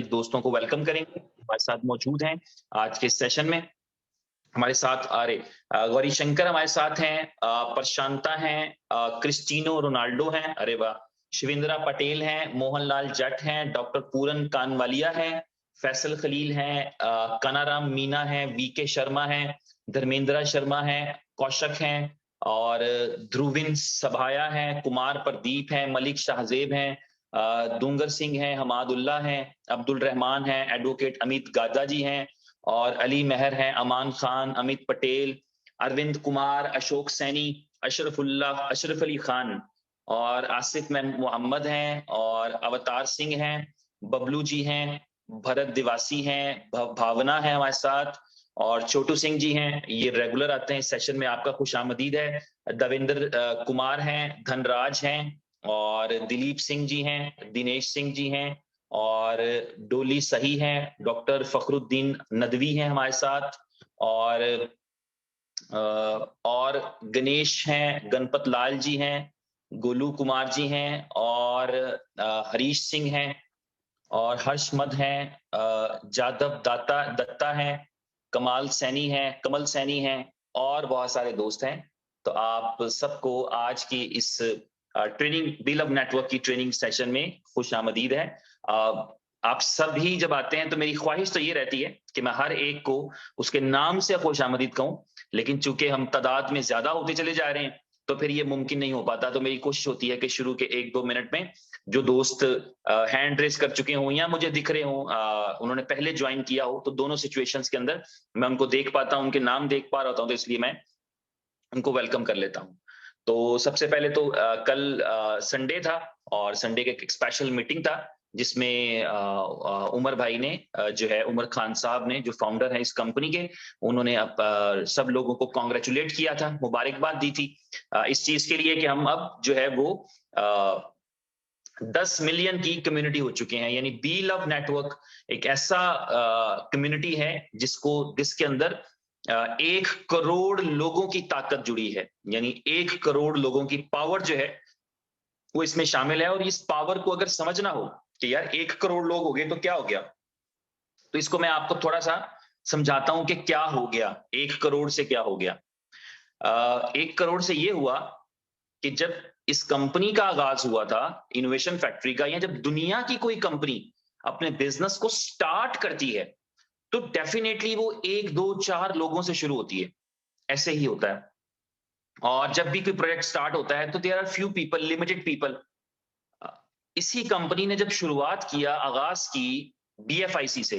दोस्तों को वेलकम करेंगे, हमारे साथ मौजूद हैं आज के सेशन में। हमारे साथ गौरी शंकर हमारे साथ हैं, प्रशांता हैं, क्रिस्टिनो रोनाल्डो हैं, अरे वाह! शिवेंद्रा पटेल हैं, मोहनलाल जट हैं, डॉक्टर पूरन कानवालिया हैं, फैसल खलील हैं, कानाराम मीना हैं, वीके शर्मा हैं, धर्मेंद्र शर्मा हैं, कौशक हैं और ध्रुविन सभाया हैं, कुमार प्रदीप हैं, मलिक शाहजेब हैं, दूंगर सिंह हैं, हमादुल्लाह हैं, अब्दुल रहमान हैं, एडवोकेट अमित गादा जी हैं और अली मेहर हैं, अमान खान, अमित पटेल, अरविंद कुमार, अशोक सैनी, अशरफ अली खान और आसिफ मोहम्मद हैं और अवतार सिंह हैं, बबलू जी हैं, भरत दिवासी हैं, भावना है हमारे साथ और छोटू सिंह जी हैं। ये रेगुलर आते हैं इस सेशन में, आपका खुशामदीद है। दविंदर कुमार हैं, धनराज हैं और दिलीप सिंह जी हैं, दिनेश सिंह जी हैं और डोली सही हैं, डॉक्टर फखरुद्दीन नदवी हैं हमारे साथ और गणेश हैं, गणपत लाल जी हैं, गोलू कुमार जी हैं और हरीश सिंह हैं और हर्षमद हैं, जादव दत्ता हैं, कमल सैनी हैं और बहुत सारे दोस्त हैं। तो आप सबको आज की इस ट्रेनिंग बी लव नेटवर्क की ट्रेनिंग सेशन में खुशामदीद है। आप सभी जब आते हैं तो मेरी ख्वाहिश तो ये रहती है कि मैं हर एक को उसके नाम से खुशामदीद कहूं, लेकिन चूंकि हम तादाद में ज्यादा होते चले जा रहे हैं तो फिर ये मुमकिन नहीं हो पाता। तो मेरी कोशिश होती है कि शुरू के 1-2 मिनट में जो दोस्त हैंड रेस कर चुके हों या मुझे दिख रहे हों, उन्होंने पहले ज्वाइन किया हो, तो दोनों सिचुएशंस के अंदर मैं उनको देख पाता हूं, उनके नाम देख पा रहा हूं, तो इसलिए मैं उनको वेलकम कर लेता हूं। तो सबसे पहले तो कल संडे था और संडे का एक स्पेशल मीटिंग था जिसमें उमर भाई ने जो है उमर खान साहब ने, जो फाउंडर है इस कंपनी के, उन्होंने सब लोगों को कांग्रेचुलेट किया था, मुबारकबाद दी थी इस चीज के लिए कि हम अब जो है वो 10 मिलियन की कम्युनिटी हो चुके हैं। यानी बी लव नेटवर्क एक ऐसा कम्युनिटी है जिसके अंदर 1 करोड़ लोगों की ताकत जुड़ी है। यानी 1 करोड़ लोगों की पावर जो है वो इसमें शामिल है। और इस पावर को अगर समझना हो कि यार 1 करोड़ लोग हो गए तो क्या हो गया, तो इसको मैं आपको थोड़ा सा समझाता हूं कि क्या हो गया, 1 करोड़ से क्या हो गया। 1 करोड़ से ये हुआ कि जब इस कंपनी का आगाज हुआ था, इनोवेशन फैक्ट्री का, या जब दुनिया की कोई कंपनी अपने बिजनेस को स्टार्ट करती है तो डेफिनेटली वो 1, 2, 4 लोगों से शुरू होती है। ऐसे ही होता है। और जब भी कोई प्रोजेक्ट स्टार्ट होता है तो there are few people, limited people. इसी कंपनी ने जब शुरुआत किया, आगाज की बीएफआईसी से,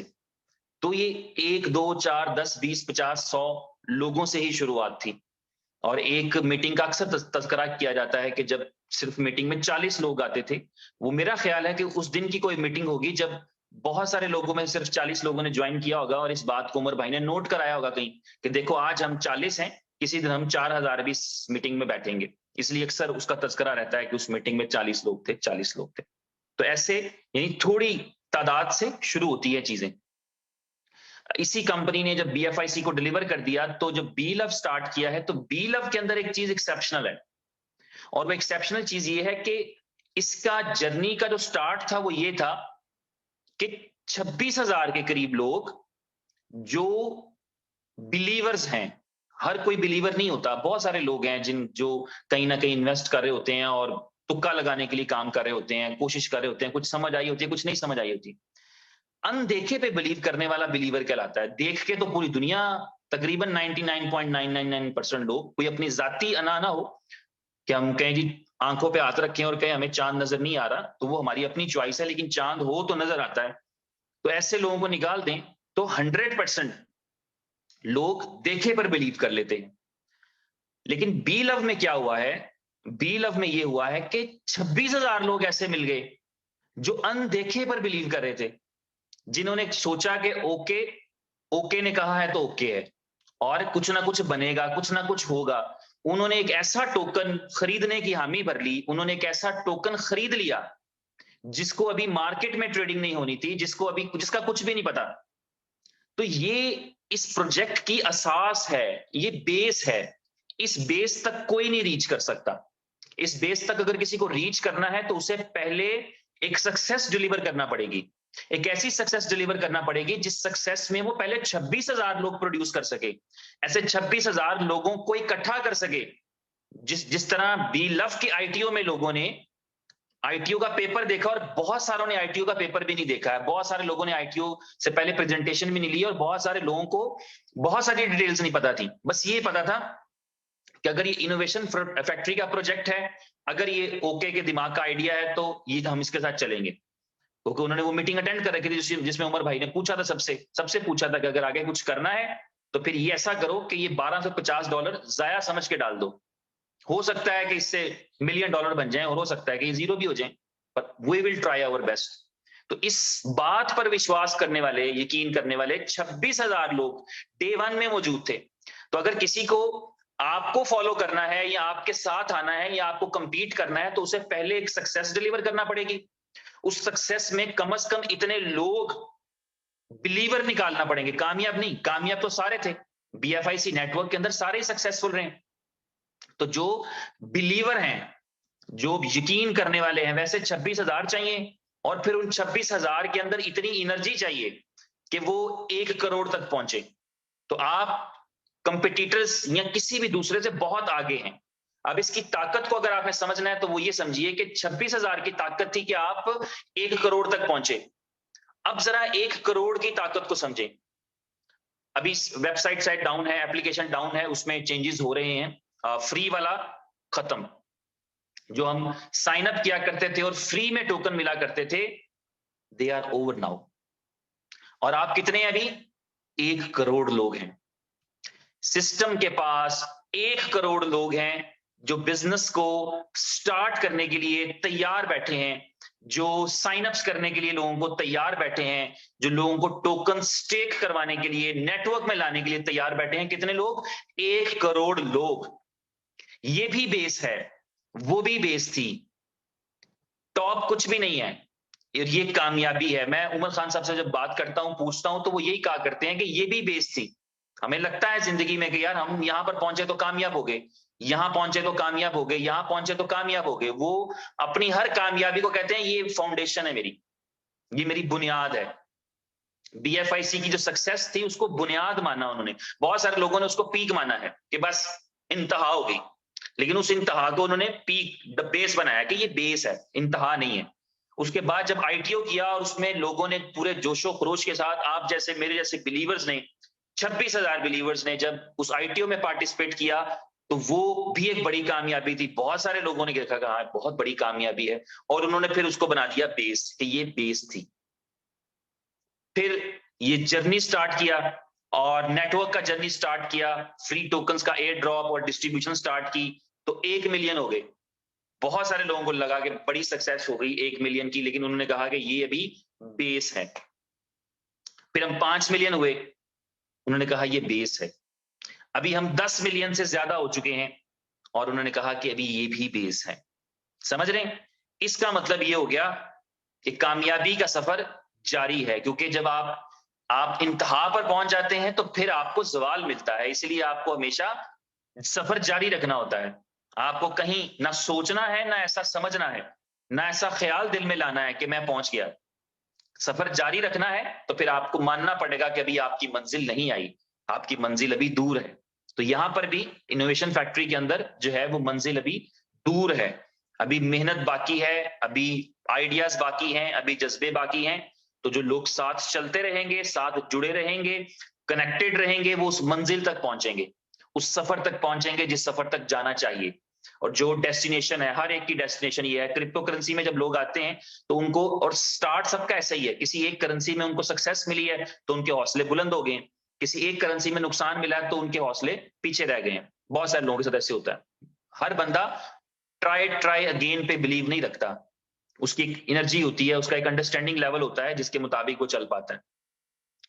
तो ये 1, 2, 4, 10, 20, 50, 100 लोगों से ही शुरुआत थी। और एक मीटिंग का अक्सर तज़किरा किया जाता है कि जब सिर्फ मीटिंग में 40 लोग आते थे। वो मेरा ख्याल है कि उस दिन की कोई मीटिंग होगी जब बहुत सारे लोगों में सिर्फ 40 लोगों ने ज्वाइन किया होगा और इस बात को उमर भाई ने नोट कराया होगा कहीं कि देखो आज हम 40 हैं, किसी दिन हम 4000 भी इस मीटिंग में बैठेंगे। इसलिए अक्सर उसका तज़किरा रहता है कि उस मीटिंग में 40 लोग थे, 40 लोग थे। तो ऐसे यानी थोड़ी तादाद से शुरू होती है चीजें। इसी कंपनी ने जब बीएफआईसी को डिलीवर कर दिया, तो जब बी लव स्टार्ट किया है, तो बी लव के अंदर एक चीज एक्सेप्शनल है। और वो एक्सेप्शनल चीज ये है कि इसका जर्नी का जो स्टार्ट था वो ये था कि 26,000 के करीब लोग जो बिलीवर्स हैं, हर कोई बिलीवर नहीं होता, बहुत सारे लोग हैं जो कहीं ना कहीं इन्वेस्ट कर रहे होते हैं और तुक्का लगाने के लिए काम कर रहे होते हैं, कोशिश कर रहे होते हैं, कुछ समझ आई होती है, कुछ नहीं समझ आई होती। अनदेखे पे बिलीव करने वाला बिलीवर कहलाता है। देख के तो पूरी दुनिया, तकरीबन 99.999% लोग, कोई अपनी जाती अना ना हो कि हम कहें जी आंखों पे हाथ रखें और कहें हमें चांद नजर नहीं आ रहा, तो वो हमारी अपनी चॉइस है, लेकिन चांद हो तो नजर आता है। तो ऐसे लोगों को निकाल दें तो 100% लोग देखे पर बिलीव कर लेते हैं। लेकिन बी लव में क्या हुआ है, बी लव में ये हुआ है कि 26,000 लोग ऐसे मिल गए जो अनदेखे पर बिलीव कर रहे थे, जिन्होंने सोचा कि ओके, ओके ने कहा है तो ओके है और कुछ ना कुछ बनेगा, कुछ ना कुछ होगा। उन्होंने एक ऐसा टोकन खरीदने की हामी भर ली, उन्होंने एक ऐसा टोकन खरीद लिया जिसको अभी मार्केट में ट्रेडिंग नहीं होनी थी, जिसका कुछ भी नहीं पता। तो ये इस प्रोजेक्ट की असास है, ये बेस है। इस बेस तक कोई नहीं रीच कर सकता। इस बेस तक अगर किसी को रीच करना है तो उसे पहले एक सक्सेस डिलीवर करना पड़ेगी। एक ऐसी सक्सेस डिलीवर करना पड़ेगी जिस सक्सेस में वो पहले 26,000 लोग प्रोड्यूस कर सके, ऐसे 26,000 लोगों को इकट्ठा कर सके। जिस जिस तरह बी लव की आईटीओ में लोगों ने आईटीओ का पेपर देखा, और बहुत सारों ने आईटीओ का पेपर भी नहीं देखा है, बहुत सारे लोगों ने आईटीओ से पहले प्रेजेंटेशन भी नहीं ली, और बहुत सारे लोगों को बहुत सारी डिटेल्स नहीं पता थी। बस ये पता था कि अगर ये इनोवेशन फैक्ट्री का प्रोजेक्ट है, अगर ये ओके के दिमाग का आइडिया है, तो ये हम इसके साथ चलेंगे। क्योंकि उन्होंने वो मीटिंग अटेंड कर रखी थी जिसमें उमर भाई ने पूछा था, सबसे पूछा था कि अगर आगे कुछ करना है तो फिर ये ऐसा करो कि ये $1250 जाया समझ के डाल दो। हो सकता है कि इससे $1 मिलियन बन जाए, और हो सकता है कि ये जीरो भी हो जाए, पर we will try our best. तो इस बात पर विश्वास करने वाले, यकीन करने वाले 26,000 लोग डे 1 में मौजूद थे। तो अगर किसी को आपको फॉलो करना है, या आपके साथ आना है, या आपको कंपीट करना है, तो उसे पहले एक सक्सेस डिलीवर करना पड़ेगी। उस सक्सेस में कम से कम इतने लोग बिलीवर निकालना पड़ेंगे, कामयाब नहीं। कामयाब तो सारे थे, बीएफआईसी नेटवर्क के अंदर सारे सक्सेसफुल रहे। तो जो बिलीवर हैं, जो यकीन करने वाले हैं, वैसे 26,000 चाहिए, और फिर उन 26,000 के अंदर इतनी एनर्जी चाहिए कि वो 1 करोड़ तक पहुंचे। तो आप कंपिटिटर्स या किसी भी दूसरे से बहुत आगे हैं। अब इसकी ताकत को अगर आपने समझना है, तो वो ये समझिए कि 26,000 की ताकत थी कि आप 1 करोड़ तक पहुंचे। अब जरा 1 करोड़ की ताकत को समझें। अभी वेबसाइट साइट डाउन है, एप्लीकेशन डाउन है, उसमें चेंजेस हो रहे हैं। फ्री वाला खत्म, जो हम साइन अप किया करते थे और फ्री में टोकन मिला करते थे, दे आर ओवर नाउ। और आप कितने हैं अभी? 1 करोड़ लोग हैं। सिस्टम के पास 1 करोड़ लोग हैं जो बिजनेस को स्टार्ट करने के लिए तैयार बैठे हैं, जो साइन अप्स करने के लिए लोगों को तैयार बैठे हैं, जो लोगों को टोकन स्टेक करवाने के लिए, नेटवर्क में लाने के लिए तैयार बैठे हैं। कितने लोग? 1 करोड़ लोग। ये भी बेस है, वो भी बेस थी, टॉप कुछ भी नहीं है। ये कामयाबी है। मैं उमर खान साहब से जब बात करता हूं, पूछता हूं, तो वो यही कहा करते हैं कि ये भी बेस थी। हमें लगता है जिंदगी में कि यार हम यहां पर पहुंचे तो कामयाब हो गए, यहां पहुंचे तो कामयाब हो गए, यहां पहुंचे तो कामयाब हो गए। वो अपनी हर कामयाबी को कहते हैं ये फाउंडेशन है मेरी, ये मेरी बुनियाद है। बीएफआईसी की जो सक्सेस थी उसको बुनियाद माना उन्होंने। बहुत सारे लोगों ने उसको पीक माना है कि बस इंतहा हो गई, लेकिन उस इंतहा को उन्होंने पीक, द बेस बनाया कि ये बेस है, इंतहा नहीं है। उसके बाद जब आईटीओ किया और उसमें लोगों ने पूरे जोशो खरोश के साथ, आप जैसे मेरे जैसे बिलीवर्स ने, 26,000 बिलीवर्स ने जब उस आईटीओ में पार्टिसिपेट किया, तो वो भी एक बड़ी कामयाबी थी। बहुत सारे लोगों ने देखा कि हाँ बहुत बड़ी कामयाबी है, और उन्होंने फिर उसको बना दिया बेस, कि ये बेस थी। फिर ये जर्नी स्टार्ट किया, और नेटवर्क का जर्नी स्टार्ट किया, फ्री टोकन्स का एयर ड्रॉप और डिस्ट्रीब्यूशन स्टार्ट की, तो 1 मिलियन हो गए। बहुत सारे लोगों को लगा कि बड़ी सक्सेस हो गई 1 मिलियन की, लेकिन उन्होंने कहा कि ये अभी बेस है। फिर हम 5 मिलियन हुए, उन्होंने कहा ये बेस है। अभी हम 10 मिलियन से ज्यादा हो चुके हैं, और उन्होंने कहा कि अभी ये भी बेस है। समझ रहे हैं? इसका मतलब ये हो गया कि कामयाबी का सफर जारी है, क्योंकि जब आप इंतहा पर पहुंच जाते हैं तो फिर आपको ज़वाल मिलता है। इसलिए आपको हमेशा सफर जारी रखना होता है। आपको कहीं ना सोचना है, ना ऐसा समझना है, ना ऐसा ख्याल दिल में लाना है कि मैं पहुंच गया। सफर जारी रखना है, तो फिर आपको मानना पड़ेगा कि अभी आपकी मंजिल नहीं आई, आपकी मंजिल अभी दूर है। तो यहां पर भी इनोवेशन फैक्ट्री के अंदर जो है वो मंजिल अभी दूर है। अभी मेहनत बाकी है, अभी आइडियाज बाकी हैं, अभी जज्बे बाकी हैं। तो जो लोग साथ चलते रहेंगे, साथ जुड़े रहेंगे, कनेक्टेड रहेंगे, वो उस मंजिल तक पहुंचेंगे, उस सफर तक पहुंचेंगे जिस सफर तक जाना चाहिए। और जो डेस्टिनेशन है, हर एक की डेस्टिनेशन ये है। क्रिप्टो करेंसी में जब लोग आते हैं तो उनको, और स्टार्ट सबका ऐसा ही है, किसी एक करेंसी में उनको सक्सेस मिली है तो उनके हौसले बुलंद हो गए, किसी एक करेंसी में नुकसान मिला है तो उनके हौसले पीछे रह गए हैं। बहुत सारे लोगों के साथ ऐसे होता है। हर बंदा ट्राई अगेन पे बिलीव नहीं रखता। उसकी एक एनर्जी होती है, उसका एक अंडरस्टैंडिंग लेवल होता है जिसके मुताबिक वो चल पाता है।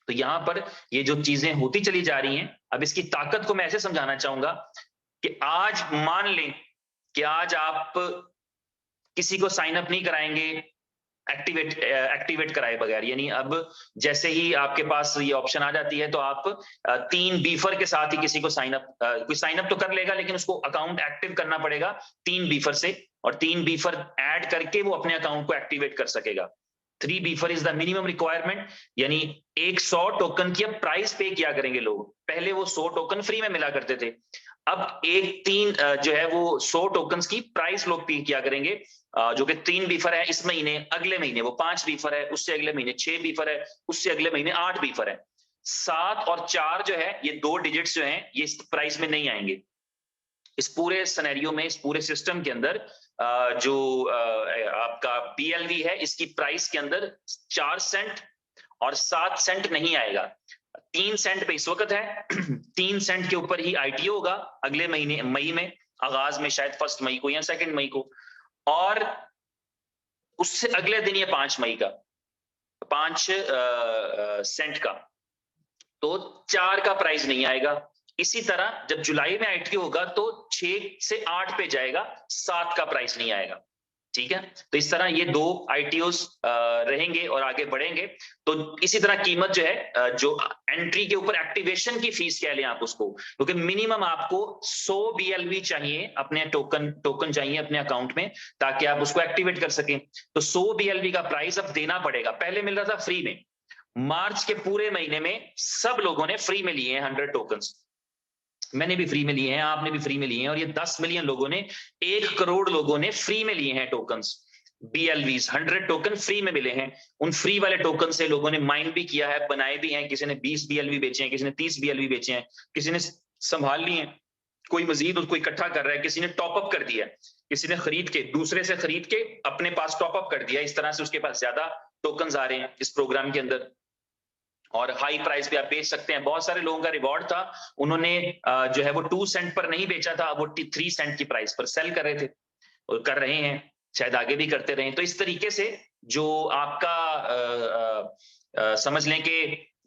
तो यहां पर ये जो चीजें होती चली जा रही हैं, अब इसकी ताकत को मैं ऐसे समझाना चाहूंगा कि आज मान लें कि आज आप किसी को साइन अप नहीं कराएंगे एक्टिवेट कराए बगैर, यानी अब जैसे ही आपके पास ये ऑप्शन आ जाती है तो आप 3 बीफर के साथ ही किसी को कोई साइन अप तो कर लेगा, लेकिन उसको अकाउंट एक्टिव करना पड़ेगा 3 बीफर से, और 3 बीफर ऐड करके वो अपने अकाउंट को एक्टिवेट कर सकेगा। 3 buffer is the minimum requirement, यानी 100 टोकन की अब प्राइस पे क्या करेंगे लोग। पहले वो 100 टोकन फ्री में मिला करते थे, अब जो है वो 100 टोकन्स की प्राइस लोग पे क्या करेंगे, जो कि 3 बीफर है इस महीने, अगले महीने वो 5 बीफर है, उससे अगले महीने 6 बीफर है, उससे अगले महीने 8 बीफर है। 7 और 4 जो है ये 2 डिजिट्स जो हैं ये इस प्राइस में नहीं आएंगे। इस पूरे सिनेरियो में, इस पूरे सिस्टम के अंदर जो आपका BLV है इसकी प्राइस के अंदर 4 सेंट और 7 सेंट नहीं आएगा। 3 सेंट पे इस वक्त है, 3 सेंट के ऊपर ही ITO होगा अगले महीने मई में, आगाज में शायद 1 मई को या 2 मई को, और उससे अगले दिन ये 5 मई का 5 सेंट का, तो 4 का प्राइस नहीं आएगा। इसी तरह जब जुलाई में ITO होगा तो 6 से 8 पे जाएगा, 7 का प्राइस नहीं आएगा। ठीक है, तो इस तरह ये 2 ITOs रहेंगे और आगे बढ़ेंगे। तो इसी तरह कीमत जो है, जो एंट्री के ऊपर एक्टिवेशन की फीस कह लें आप उसको, क्योंकि मिनिमम आपको 100 BLV चाहिए, अपने टोकन चाहिए अपने अकाउंट में, ताकि आप उसको एक्टिवेट कर सकें। तो 100 BLV का प्राइस अब देना पड़ेगा। पहले मिल रहा था फ्री में, मार्च के पूरे महीने में सब लोगों ने फ्री में लिए हैं 100 टोकन्स। मैंने भी फ्री में लिए हैं, आपने भी फ्री में लिए हैं, और ये 10 मिलियन लोगों ने, 1 करोड़ लोगों ने फ्री में लिए हैं टोकन्स, BLVs 100 टोकन फ्री में मिले हैं। उन फ्री वाले टोकन से लोगों ने माइन भी किया है, बनाए भी हैं, किसी ने 20 BLV बेचे हैं, किसी ने 30 BLV बेचे हैं, किसी ने संभाल लिए हैं, कोई मजीद उसको इकट्ठा कर रहा है, किसी ने टॉप अप कर दिया, किसी ने खरीद के, दूसरे से खरीद के अपने पास टॉप अप कर दिया। इस तरह से उसके पास ज्यादा टोकन आ रहे हैं इस प्रोग्राम के अंदर, और हाई प्राइस पे आप बेच सकते हैं। बहुत सारे लोगों का रिवॉर्ड था, उन्होंने जो है वो 2 सेंट पर नहीं बेचा था, वो 3 सेंट की प्राइस पर सेल कर रहे थे और कर रहे हैं, शायद आगे भी करते रहें। तो इस तरीके से जो आपका समझ लें कि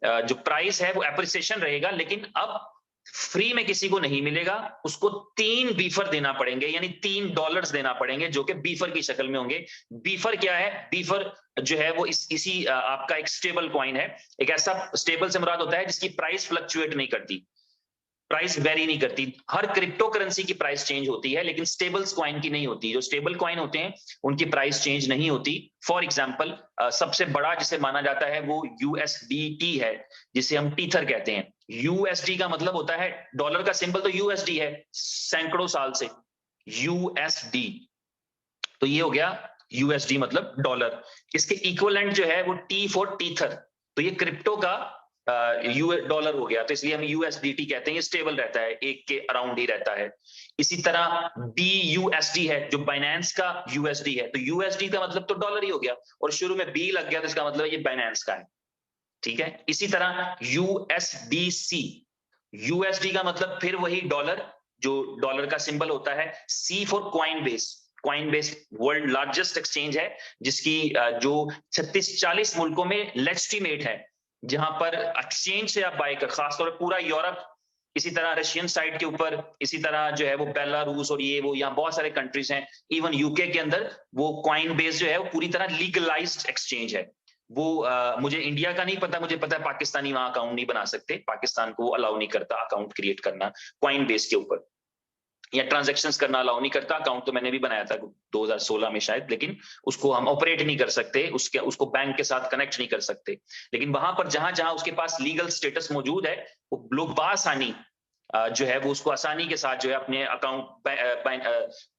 जो प्राइस है वो एप्रिसिएशन रहेगा, लेकिन अब फ्री में किसी को नहीं मिलेगा, उसको 3 बीफर देना पड़ेंगे, यानी $3 देना पड़ेंगे, जो कि बीफर की शक्ल में होंगे। बीफर क्या है? बीफर जो है वो इसी आपका एक स्टेबल कॉइन है। एक ऐसा स्टेबल से मुराद होता है जिसकी प्राइस फ्लक्चुएट नहीं करती, प्राइस वेरी नहीं करती। हर क्रिप्टो करेंसी की प्राइस चेंज होती है, लेकिन स्टेबल्स कॉइन की नहीं होती। जो स्टेबल कॉइन होते हैं उनकी प्राइस चेंज नहीं होती। फॉर एग्जांपल सबसे बड़ा जिसे माना जाता है वो USDT है, जिसे हम टीथर कहते हैं। USD का मतलब होता है, डॉलर का सिंबल तो USD है सैकड़ों साल से, USD। तो ये हो गया USD मतलब डॉलर। इसके इक्विवेलेंट जो है वो T फॉर टीथर, तो ये क्रिप्टो का डॉलर हो गया, तो इसलिए हम USDT कहते हैं। ये स्टेबल रहता है, 1 के अराउंड ही रहता है। इसी तरह BUSD है जो बाइनेंस का USD है, तो USD का मतलब तो डॉलर ही हो गया, और शुरू में B लग गया तो इसका मतलब ये बाइनेंस का है। ठीक है, इसी तरह USDC, USD का मतलब फिर वही डॉलर, जो डॉलर का सिंबल होता है। C for Coinbase, Coinbase world largest exchange है, जिसकी जो 36-40 मुल्कों में लेजिटिमेट है, जहां पर एक्सचेंज से आप बाय कर, खासतौर पर पूरा यूरोप, इसी तरह रशियन साइड के ऊपर, इसी तरह जो है वो बेलारूस और ये वो यहाँ बहुत सारे कंट्रीज हैं, इवन UK के अंदर वो कॉइन बेस जो है वो पूरी तरह लीगलाइज्ड एक्सचेंज है। वो मुझे इंडिया का नहीं पता, मुझे पता है पाकिस्तानी वहां अकाउंट नहीं बना सकते, पाकिस्तान को अलाउ नहीं करता अकाउंट क्रिएट करना कॉइन बेस के ऊपर, या ट्रांजैक्शंस करना अलाउ नहीं करता। अकाउंट तो मैंने भी बनाया था 2016 में शायद, लेकिन उसको हम ऑपरेट नहीं कर सकते, उसको बैंक के साथ कनेक्ट नहीं कर सकते। लेकिन वहां पर जहां जहां उसके पास लीगल स्टेटस मौजूद है, वो लोग बासानी जो है वो उसको आसानी के साथ जो है अपने अकाउंट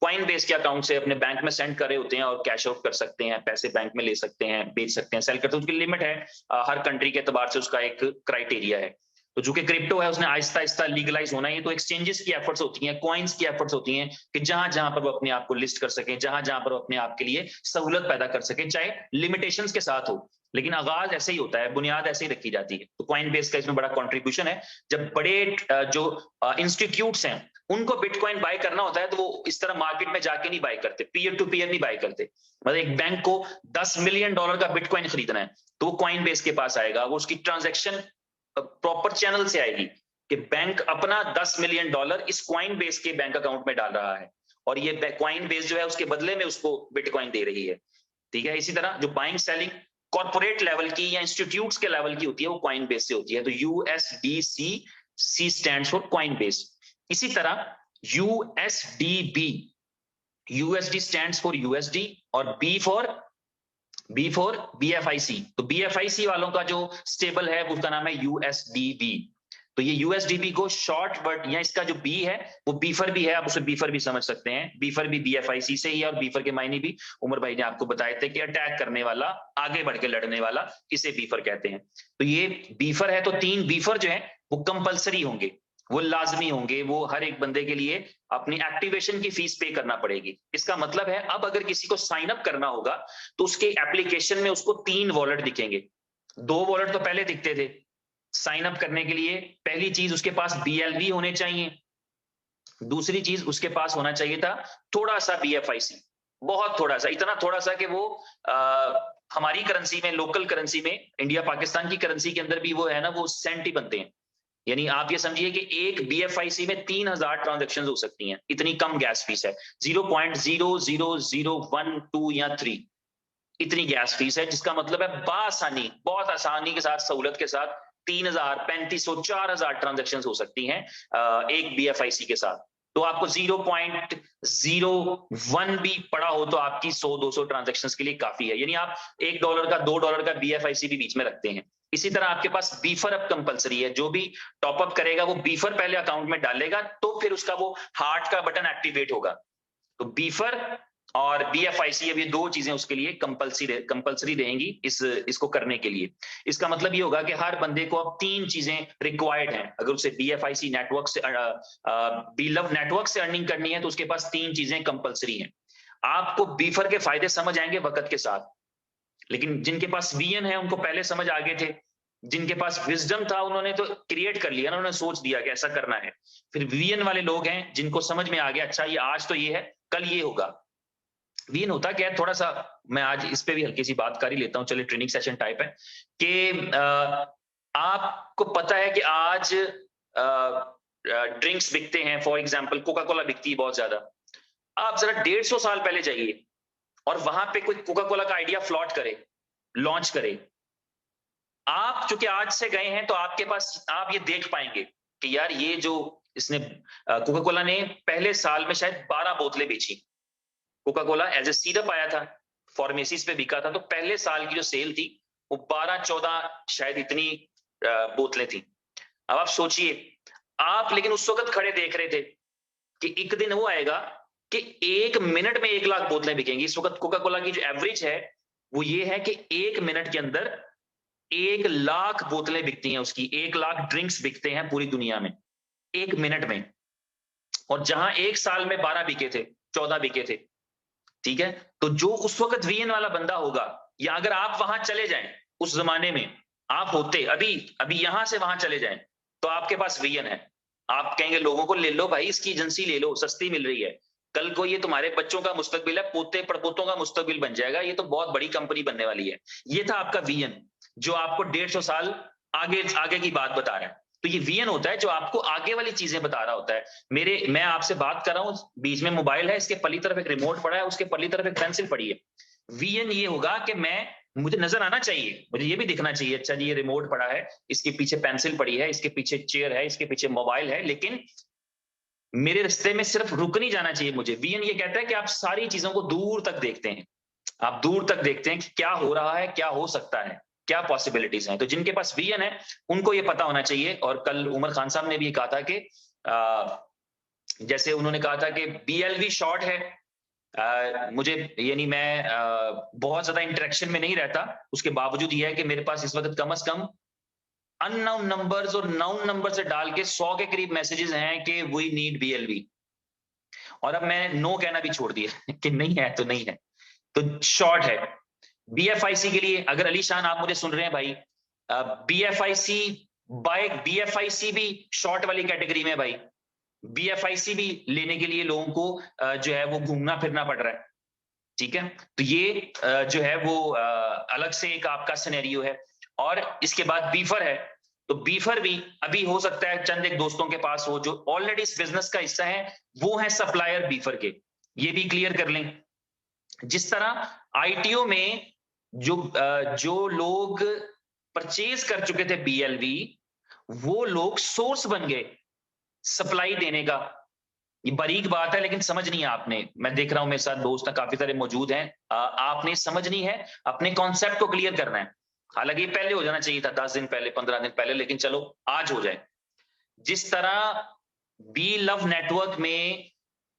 कॉइन बेस के अकाउंट से अपने बैंक में सेंड कर रहे होते हैं, और कैश आउट कर सकते हैं, पैसे बैंक में ले सकते हैं, बेच सकते हैं, सेल करते हैं। उसकी लिमिट है, हर कंट्री के एतबार से उसका एक क्राइटेरिया है। तो जो कि क्रिप्टो है उसने आहिस्ता आहिस्ता लीगलाइज होना है। ये तो एक्सचेंजेस की एफर्ट्स होती हैं, कॉइन्स की एफर्ट्स होती हैं कि जहां जहां पर वो अपने आप को लिस्ट कर सकें, जहां जहां पर वो अपने आप के लिए सहूलत पैदा कर सकें, चाहे लिमिटेशंस के साथ हो, लेकिन आगाज ऐसे ही होता है, बुनियाद ऐसे ही रखी जाती है। तो कॉइन बेस का इसमें बड़ा कंट्रीब्यूशन है। जब बड़े जो इंस्टीट्यूट्स हैं उनको बिटकॉइन बाय करना होता है, तो वो इस तरह मार्केट में जाके नहीं बाय करते, पीयर टू पीयर नहीं बाय करते। मतलब एक बैंक को $10 मिलियन का बिटकॉइन खरीदना है, तो वो कॉइन बेस के पास आएगा, वो उसकी ट्रांजैक्शन प्रॉपर चैनल से आएगी कि बैंक अपना $10 मिलियन इस कॉइन बेस के बैंक अकाउंट में डाल रहा है, और ये कॉइन बेस जो है उसके बदले में उसको बिटकॉइन दे रही है। ठीक है, इसी तरह जो बाइंग सेलिंग कॉर्पोरेट लेवल की या इंस्टीट्यूट्स के लेवल की होती है, वो कॉइन बेस से होती है। तो USDC, C stands for coin base. इसी तरह USDB, USD stands for USD और B for B for BFIC। तो BFIC वालों का जो स्टेबल है उसका नाम है USDB। तो ये USDB को शॉर्ट वर्ड, या इसका जो बी है वो बीफर भी है, आप उसे बीफर भी समझ सकते हैं। बीफर भी BFIC से ही है, और बीफर के मायने भी उमर भाई ने आपको बताए थे कि अटैक करने वाला, आगे बढ़ के लड़ने वाला, इसे बीफर कहते हैं। तो ये बीफर है। तो 3 बीफर जो है वो कंपलसरी होंगे, वो लाजमी होंगे, वो हर एक बंदे के लिए अपनी एक्टिवेशन की फीस पे करना पड़ेगी। इसका मतलब है अब अगर किसी को साइन अप करना होगा तो उसके एप्लीकेशन में उसको 3 वॉलेट दिखेंगे। 2 वॉलेट तो पहले दिखते थे। साइन अप करने के लिए पहली चीज उसके पास BLV होने चाहिए, दूसरी चीज उसके पास होना चाहिए था थोड़ा सा BFIC, बहुत थोड़ा सा, इतना थोड़ा सा कि वो हमारी करेंसी में, लोकल करेंसी में, इंडिया पाकिस्तान की करेंसी के अंदर भी वो है ना, वो सेंट ही बनते हैं। यानी आप ये समझिए कि एक BFIC में 3000 ट्रांजैक्शंस हो सकती हैं, इतनी कम गैस फीस है। 0.00012 या 3 इतनी गैस फीस है, जिसका मतलब है बासानी, बहुत आसानी के साथ, सहूलत के साथ 3000, 3500, 4000 ट्रांजैक्शंस हो सकती हैं एक BFIC के साथ। तो आपको 0.01 भी पड़ा हो तो आपकी 100-200 ट्रांजैक्शंस के लिए काफी है। यानी आप $1 का, $2 का BFIC भी बीच में रखते हैं। इसी तरह आपके पास बीफर अब कंपलसरी है। जो भी टॉपअप करेगा वो बीफर पहले अकाउंट में डालेगा, तो फिर उसका वो हार्ट का बटन एक्टिवेट होगा। तो बीफर और BFIC, अब ये 2 चीजें उसके लिए कंपलसरी रहेंगी इसको करने के लिए। इसका मतलब ये होगा कि हर बंदे को अब 3 चीजें रिक्वायर्ड हैं। अगर उसे BFIC नेटवर्क से, बीलव नेटवर्क से अर्निंग करनी है तो उसके पास 3 चीजें कंपलसरी हैं। आपको बीफर के फायदे समझ आएंगे वक्त के साथ, लेकिन जिनके पास VN है उनको पहले समझ आ गए थे। जिनके पास विजडम था उन्होंने तो क्रिएट कर लिया ना, उन्होंने सोच दिया कि ऐसा करना है। फिर VN वाले लोग हैं जिनको समझ में आ गया, अच्छा ये आज तो ये है, कल ये होगा। VN होता क्या है, थोड़ा सा मैं आज इस पे भी हल्की सी बात कर ही लेता हूं, चलिए ट्रेनिंग सेशन टाइप है कि आपको पता है कि आज ड्रिंक्स बिकते हैं, फॉर एग्जांपल कोका कोला बिकती है बहुत ज्यादा। आप जरा 150 साल पहले जाइए और वहां पे कोई कोका कोला का आइडिया फ्लॉट करे, लॉन्च करे। आप चूंकि आज से गए हैं तो आपके पास, आप ये देख पाएंगे कि यार ये जो इसने कोका कोला ने पहले साल में शायद 12 बोतलें बेची। Coca Cola as a syrup आया था, फार्मेसीज पे बिका था, तो पहले साल की जो सेल थी वो 12-14 शायद इतनी बोतलें थी। अब आप सोचिए, आप लेकिन उस वक्त खड़े देख रहे थे कि एक दिन वो आएगा कि 1 मिनट में 1 लाख बोतलें बिकेंगी। इस वक्त कोका कोला की जो एवरेज है वो ये है कि 1 मिनट के अंदर 1 लाख बोतलें बिकती हैं उसकी, 1 लाख ड्रिंक्स बिकते हैं पूरी दुनिया में 1 मिनट में। और जहां 1 साल में 12 बिके थे, 14 बिके थे, ठीक है। तो जो उस वक्त VN वाला बंदा होगा, या अगर आप वहां चले जाएं, उस जमाने में आप होते, अभी यहां से वहां चले जाएं, तो आपके पास VN है। आप कहेंगे लोगों को ले लो भाई, इसकी एजेंसी ले लो, सस्ती मिल रही है, कल को ये तुम्हारे बच्चों का मुस्तकबिल है, पोते पड़पोतों का मुस्तकबिल बन जाएगा, ये तो बहुत बड़ी कंपनी बनने वाली है। ये था आपका VN, जो आपको 150 साल आगे आगे की बात बता रहा है। तो ये VN होता है जो आपको आगे वाली चीजें बता रहा होता है। मैं आपसे बात कर रहा हूं, बीच में मोबाइल है, इसके पल्ली तरफ एक रिमोट पड़ा है, उसके पल्ली तरफ एक पेंसिल पड़ी है। VN ये होगा कि मुझे नजर आना चाहिए, मुझे ये भी दिखना चाहिए, अच्छा जी ये रिमोट पड़ा है, इसके पीछे पेंसिल पड़ी है, इसके पीछे चेयर है, इसके पीछे मोबाइल है, लेकिन मेरे रास्ते में सिर्फ रुक नहीं जाना चाहिए मुझे। VN ये कहता है कि आप सारी चीजों को दूर तक देखते हैं, आप दूर तक देखते हैं कि क्या हो रहा है, क्या हो सकता है, क्या पॉसिबिलिटीज हैं। तो जिनके पास VN है उनको ये पता होना चाहिए। और कल उमर खान साहब ने भी कहा था कि जैसे उन्होंने कहा था कि BLV शॉर्ट है, मुझे यानी मैं बहुत ज्यादा इंटरेक्शन में नहीं रहता, उसके बावजूद यह है कि मेरे पास इस वक्त कम से कम अननाउन नंबर्स और नाउन नंबर से डाल के 100 के करीब मैसेजेस हैं कि वी नीड BLV। और अब मैंने नो कहना भी छोड़ दिया कि नहीं है तो नहीं है, तो शॉर्ट है। BFIC के लिए अगर अली शान आप मुझे सुन रहे हैं भाई, BFIC भी शॉर्ट वाली कैटेगरी में भाई। BFIC भी लेने के लिए लोगों को जो है वो घूमना फिरना पड़ रहा है, ठीक है। तो ये जो है वो अलग से एक आपका सिनेरियो है। और इसके बाद बीफर है, तो बीफर भी अभी हो सकता है चंद एक दोस्तों के पास हो जो ऑलरेडी इस बिजनेस का हिस्सा है, वो है सप्लायर बीफर के, ये भी क्लियर कर लें। जिस तरह ITO में जो लोग परचेज कर चुके थे BLV, वो लोग सोर्स बन गए सप्लाई देने का। ये बारीक बात है लेकिन समझ नहीं है आपने। मैं देख रहा हूं मेरे साथ दोस्त काफी सारे मौजूद हैं, आपने समझनी है, अपने कॉन्सेप्ट को क्लियर करना है। हालांकि ये पहले हो जाना चाहिए था, 10 दिन पहले, 15 दिन पहले, लेकिन चलो आज हो जाए। जिस तरह बी लव नेटवर्क में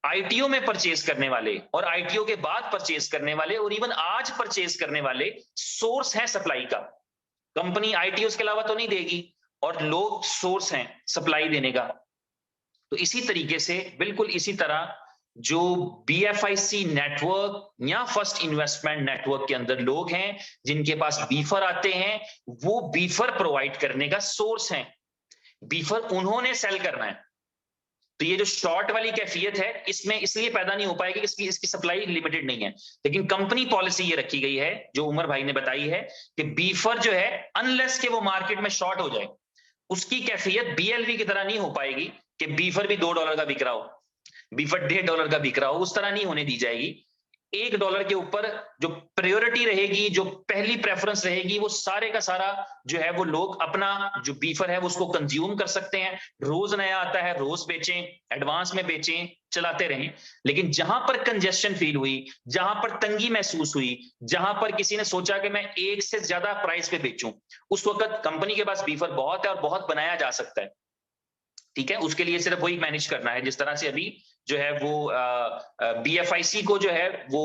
आईटीओ में परचेज करने वाले और आईटीओ के बाद परचेज करने वाले और इवन आज परचेज करने वाले सोर्स है सप्लाई का। कंपनी आईटीओ के अलावा तो नहीं देगी, और लोग सोर्स हैं सप्लाई देने का। तो इसी तरीके से, बिल्कुल इसी तरह, जो बीएफआईसी नेटवर्क या फर्स्ट इन्वेस्टमेंट नेटवर्क के अंदर लोग हैं जिनके पास बीफर आते हैं, वो बीफर प्रोवाइड करने का सोर्स है। बीफर उन्होंने सेल करना है। तो ये जो शॉर्ट वाली कैफियत है, इसमें इसलिए पैदा नहीं हो पाएगी कि इसकी सप्लाई लिमिटेड नहीं है। लेकिन कंपनी पॉलिसी ये रखी गई है, जो उमर भाई ने बताई है, कि बीफर जो है अनलेस के वो मार्केट में शॉर्ट हो जाए, उसकी कैफियत बीएलवी की तरह नहीं हो पाएगी कि बीफर भी $2 का बिक रहा हो, बीफर $1.5 का बिक रहा हो, उस तरह नहीं होने दी जाएगी। $1 के ऊपर जो प्रायोरिटी रहेगी, जो पहली प्रेफरेंस रहेगी, वो सारे का सारा जो है वो लोग अपना जो बीफर है वो उसको कंज्यूम कर सकते हैं। रोज नया आता है, रोज बेचें, एडवांस में बेचें, चलाते रहें। लेकिन जहां पर कंजेशन फील हुई, जहां पर तंगी महसूस हुई, जहां पर किसी ने सोचा कि मैं एक से ज्यादा प्राइस पे बेचूं, उस वक्त कंपनी के पास बीफर बहुत है और बहुत बनाया जा सकता है। ठीक है, उसके लिए सिर्फ वही मैनेज करना है, जिस तरह से अभी जो है वो बीएफआईसी को जो है वो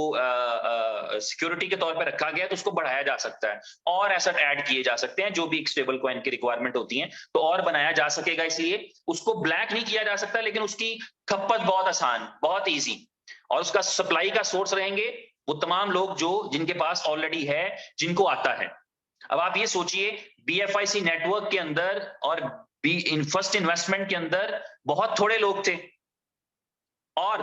सिक्योरिटी के तौर पर रखा गया है, तो उसको बढ़ाया जा सकता है और एसेट ऐड किए जा सकते हैं, जो भी एक स्टेबल कॉइन की रिक्वायरमेंट होती है, तो और बनाया जा सकेगा। इसलिए उसको ब्लैक नहीं किया जा सकता, लेकिन उसकी खपत बहुत आसान, बहुत ईजी, और उसका सप्लाई का सोर्स रहेंगे वो तमाम लोग जो जिनके पास ऑलरेडी है, जिनको आता है। अब आप ये सोचिए, बीएफआईसी नेटवर्क के अंदर और फर्स्ट इन्वेस्टमेंट के अंदर बहुत थोड़े लोग थे, और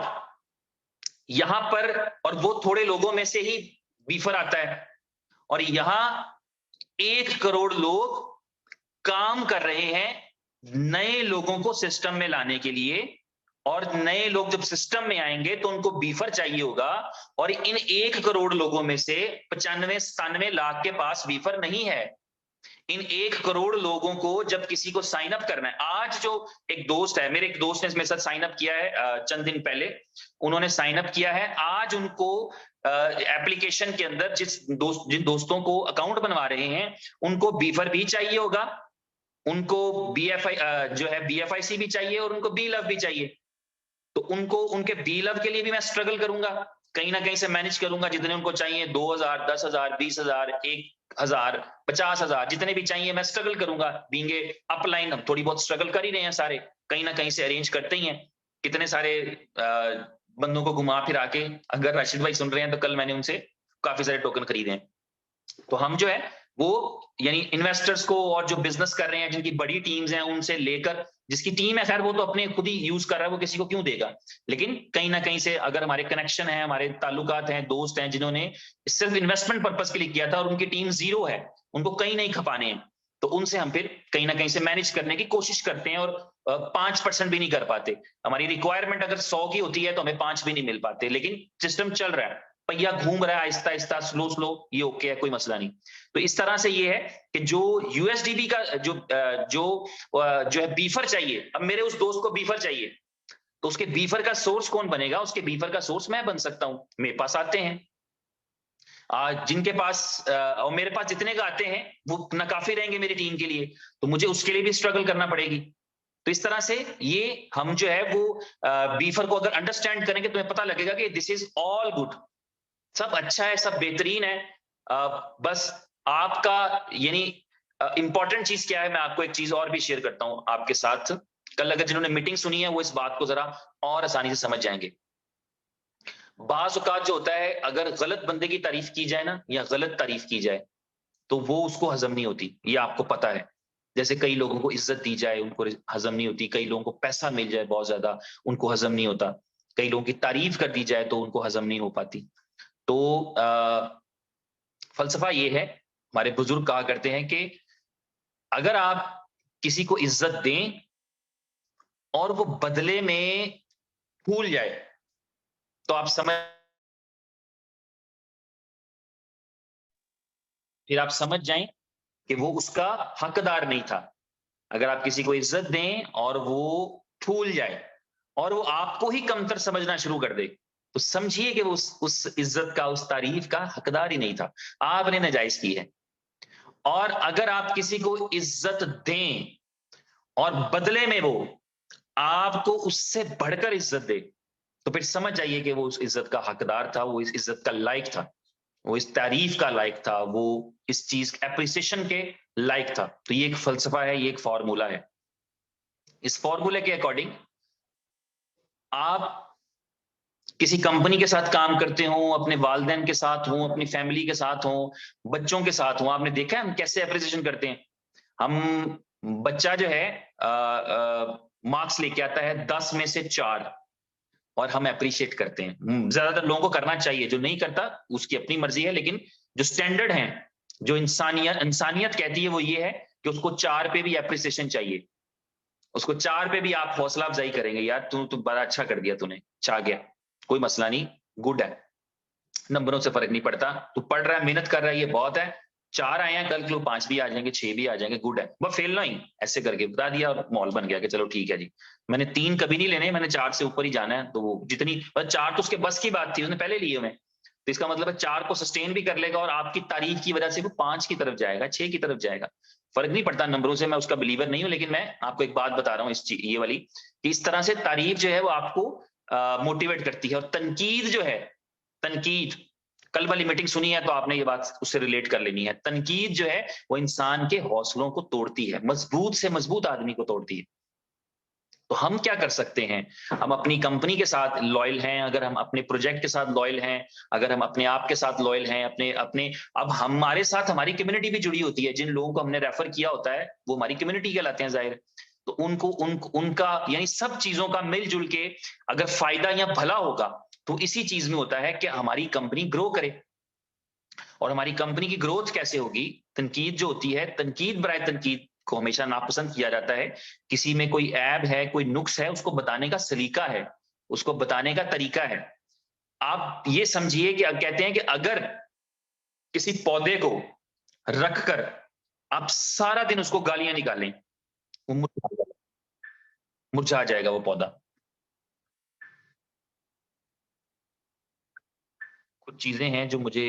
यहां पर, और वो थोड़े लोगों में से ही बीफर आता है, और यहां 1 करोड़ लोग काम कर रहे हैं नए लोगों को सिस्टम में लाने के लिए। और नए लोग जब सिस्टम में आएंगे तो उनको बीफर चाहिए होगा, और इन 1 करोड़ लोगों में से 95-97 लाख के पास बीफर नहीं है। इन 1 करोड़ लोगों को जब किसी को साइन अप करना है, आज जो एक दोस्त है, मेरे एक दोस्त ने मेरे साथ साइन अप किया है चंद दिन पहले, उन्होंने साइन अप किया है। आज उनको एप्लीकेशन के अंदर जिन दोस्तों को अकाउंट बनवा रहे हैं, उनको बीफर भी चाहिए होगा, उनको बीएफआई जो है बीएफआईसी भी चाहिए, और उनको बी लव भी चाहिए। तो उनको उनके बी लव के लिए भी मैं स्ट्रगल करूंगा, कहीं ना कहीं से मैनेज करूंगा, जितने उनको चाहिए, 2000, 10,000, 20,000, 1,000, 50,000, जितने भी चाहिए मैं स्ट्रगल करूंगा। बींगे अपलाइन, हम थोड़ी बहुत स्ट्रगल कर ही रहे हैं सारे, कहीं ना कहीं से अरेंज करते ही हैं। कितने सारे बंदों को घुमा फिरा के, अगर राशिद भाई सुन रहे हैं तो कल मैंने उनसे काफी सारे टोकन खरीदे हैं। तो हम जो है वो, यानी इन्वेस्टर्स को और जो बिजनेस कर रहे हैं, जिनकी बड़ी टीम्स हैं, उनसे लेकर, जिसकी टीम है खैर वो तो अपने खुद ही यूज कर रहा है, वो किसी को क्यों देगा, लेकिन कहीं ना कहीं से अगर हमारे कनेक्शन है, हमारे ताल्लुकात हैं, दोस्त हैं जिन्होंने सिर्फ इन्वेस्टमेंट पर्पस के लिए किया था और उनकी टीम जीरो है, उनको कहीं नहीं खपाने हैं, तो उनसे हम फिर कहीं ना कहीं से मैनेज करने की कोशिश करते हैं, और 5% भी नहीं कर पाते। हमारी रिक्वायरमेंट अगर 100 की होती है तो हमें 5 भी नहीं मिल पाते, लेकिन सिस्टम चल रहा है, पहिया घूम रहा है आहिस्ता आहिस्ता, स्लो स्लो, ये ओके है, कोई मसला नहीं। तो इस तरह से ये है कि जो यूएसडीबी का जो है बीफर चाहिए, अब मेरे उस दोस्त को बीफर चाहिए, तो उसके बीफर का सोर्स कौन बनेगा? उसके बीफर का सोर्स मैं बन सकता हूं, मेरे पास आते हैं, जिनके पास और मेरे पास जितने का आते हैं वो ना काफी रहेंगे मेरी टीम के लिए, तो मुझे उसके लिए भी स्ट्रगल करना पड़ेगी। तो इस तरह से ये हम जो है वो बीफर को अगर अंडरस्टैंड करेंगे, तो हमें पता लगेगा कि दिस इज ऑल गुड, सब अच्छा है, सब बेहतरीन है। बस आपका, यानी इंपॉर्टेंट चीज क्या है, मैं आपको एक चीज और भी शेयर करता हूं आपके साथ। कल अगर जिन्होंने मीटिंग सुनी है वो इस बात को जरा और आसानी से समझ जाएंगे। बाज़ औक़ात जो होता है, अगर गलत बंदे की तारीफ की जाए ना, या गलत तारीफ की जाए, तो वो उसको हजम नहीं होती, ये आपको पता है। जैसे कई लोगों को इज्जत दी जाए, उनको हजम नहीं होती, कई लोगों को पैसा मिल जाए बहुत ज्यादा, उनको हजम नहीं होता, कई लोगों की तारीफ कर दी जाए तो उनको हजम नहीं हो पाती। तो फलसफा ये है, हमारे बुजुर्ग कहा करते हैं कि अगर आप किसी को इज्जत दें और वो बदले में भूल जाए, तो आप समझ जाएं कि वो उसका हकदार नहीं था। अगर आप किसी को इज्जत दें और वो भूल जाए, और वो आपको ही कमतर समझना शुरू कर दे, तो समझिए कि वो उस इज्जत का, उस तारीफ का हकदार ही नहीं था, आपने नाजायज की है। और अगर आप किसी को इज्जत दें और बदले में वो आपको उससे बढ़कर इज्जत दे, तो फिर समझ जाइए कि वो उस इज्जत का हकदार था, वो इस इज्जत का लायक था, वो इस तारीफ का लायक था, वो इस चीज एप्रिसिएशन के लायक था। तो ये एक फलसफा है, ये एक फॉर्मूला है। इस फॉर्मूले के अकॉर्डिंग आप किसी कंपनी के साथ काम करते हो, अपने वालिदैन के साथ हो, अपनी फैमिली के साथ हो, बच्चों के साथ हो, आपने देखा है हम कैसे एप्रिसिएशन करते हैं। हम बच्चा जो है मार्क्स लेके आता है 10 में से 4 और हम अप्रिशिएट करते हैं। ज्यादातर लोगों को करना चाहिए, जो नहीं करता उसकी अपनी मर्जी है, लेकिन जो स्टैंडर्ड है, जो इंसानियत कहती है, वो ये है कि उसको 4 पे भी अप्रिसिएशन चाहिए। उसको 4 पे भी आप हौसला अफजाई करेंगे, यार तू बड़ा अच्छा कर दिया, तूने छा गया, कोई मसला नहीं, गुड है, नंबरों से फर्क नहीं पड़ता, तू पढ़ रहा है, मेहनत कर रहा है, ये बहुत है। 4 आए हैं, कल को 5 भी आ जाएंगे, 6 भी आ जाएंगे, गुड है, वह फेल ना ही, ऐसे करके बता दिया और माहौल बन गया कि चलो ठीक है जी, मैंने 3 कभी नहीं लेने, मैंने 4 से ऊपर ही जाना है। तो वो जितनी 4 तो उसके बस की बात थी, उसने पहले लिए हुए, तो इसका मतलब है 4 को सस्टेन भी कर लेगा और आपकी तारीफ की वजह से वो 5 की तरफ जाएगा, 6 की तरफ जाएगा, फर्क नहीं पड़ता नंबरों से। मैं उसका बिलीवर नहीं हूं, लेकिन मैं आपको एक बात बता रहा हूँ ये वाली, कि इस तरह से तारीफ जो है वो आपको मोटिवेट करती है। और तनकीद जो है, तनकीद, कल वाली मीटिंग सुनी है तो आपने ये बात उससे रिलेट कर लेनी है। तनकीद जो है वो इंसान के हौसलों को तोड़ती है, मजबूत से मजबूत आदमी को तोड़ती है। तो हम क्या कर सकते हैं, हम अपनी कंपनी के साथ लॉयल हैं, अगर हम अपने प्रोजेक्ट के साथ लॉयल हैं, अगर हम अपने आप के साथ लॉयल हैं, अपने अपने अब हमारे साथ हमारी कम्युनिटी भी जुड़ी होती है, जिन लोगों को हमने रेफर किया होता है वो हमारी कम्युनिटी कहलाते हैं जाहिर। तो उनका यानी सब चीजों का मिलजुल के अगर फायदा या भला होगा, तो इसी चीज में होता है कि हमारी कंपनी ग्रो करे। और हमारी कंपनी की ग्रोथ कैसे होगी, तनकीद जो होती है, तनकीद बराए तनकीद को हमेशा नापसंद किया जाता है। किसी में कोई ऐब है, कोई नुक्स है, उसको बताने का सलीका है, उसको बताने का तरीका है। आप ये समझिए कि कहते हैं कि अगर किसी पौधे को रखकर आप सारा दिन उसको गालियां निकालें, वो मुरझा जाएगा वो पौधा। कुछ चीजें हैं जो मुझे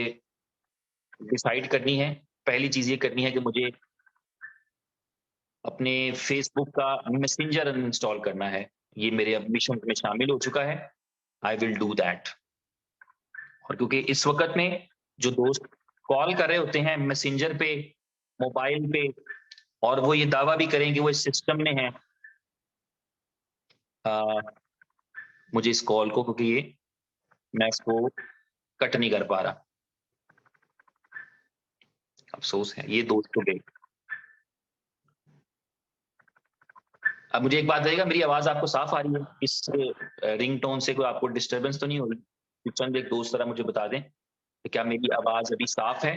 डिसाइड करनी है। पहली चीज ये करनी है कि मुझे अपने फेसबुक का मैसेंजर अनइंस्टॉल करना है। ये मेरे अब मिशन में शामिल हो चुका है। I will do that. और क्योंकि इस वक्त में जो दोस्त कॉल कर रहे होते हैं मैसेंजर पे, मोबाइल पे, और वो ये दावा भी करें कि वो इस सिस्टम में है, मुझे इस कॉल को, क्योंकि ये मैं इसको कट नहीं कर पा रहा, अफसोस है, ये दोस्त तो गए। अब मुझे एक बात बताइएगा, मेरी आवाज आपको साफ आ रही है? इस रिंगटोन से कोई आपको डिस्टरबेंस तो नहीं हो रही? चंद एक दोस्त जरा मुझे बता दें कि क्या मेरी आवाज अभी साफ है,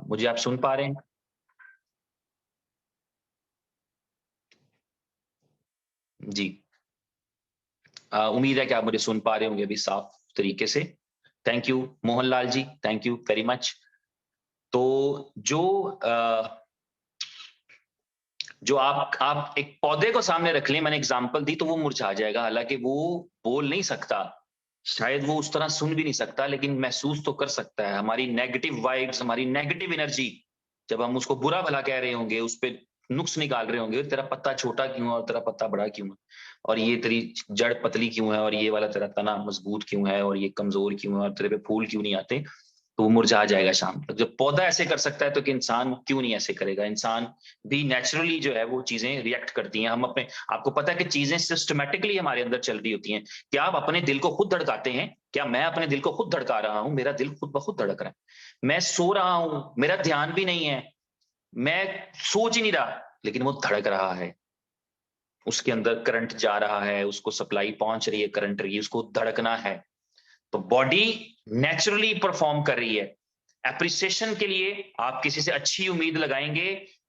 मुझे आप सुन पा रहे हैं? जी, उम्मीद है कि आप मुझे सुन पा रहे होंगे अभी साफ तरीके से। Thank you Mohanlal ji, thank you very much. तो जो जो आप एक पौधे को सामने रख लें, मैंने एग्जांपल दी, तो वो मुरझा जाएगा, हालांकि वो बोल नहीं सकता, शायद वो उस तरह सुन भी नहीं सकता, लेकिन महसूस तो कर सकता है। हमारी नेगेटिव वाइब्स, हमारी नेगेटिव एनर्जी, जब हम उसको बुरा भला कह रहे होंगे, उस पर नुक्स निकाल रहे होंगे, तेरा पत्ता छोटा क्यों है और तेरा पत्ता बड़ा क्यों है, और ये तेरी जड़ पतली क्यों है, और ये वाला तेरा तना मजबूत क्यों है, और ये कमजोर क्यों है, और तेरे पे फूल क्यों नहीं आते, तो वो मुरझा जाएगा शाम तक। जब पौधा ऐसे कर सकता है तो कि इंसान क्यों नहीं ऐसे करेगा? इंसान भी नेचुरली जो है वो चीजें रिएक्ट करती हैं। हम अपने, आपको पता है कि चीजें सिस्टमेटिकली हमारे अंदर चल रही होती हैं। क्या आप अपने दिल को खुद धड़काते हैं? क्या मैं अपने दिल को खुद धड़का रहा हूं? मेरा दिल खुद ब खुद धड़क रहा है। मैं सो रहा हूं, मेरा ध्यान भी नहीं है, मैं सोच ही नहीं रहा, लेकिन वो धड़क रहा है, उसके अंदर करंट जा रहा है, उसको सप्लाई पहुंच रही है करंट की, उसको धड़कना है। तो बॉडी नेचुरली परफॉर्म कर रही है। एप्रिसिएशन के लिए आप किसी से अच्छी उम्मीद लगाएंगे,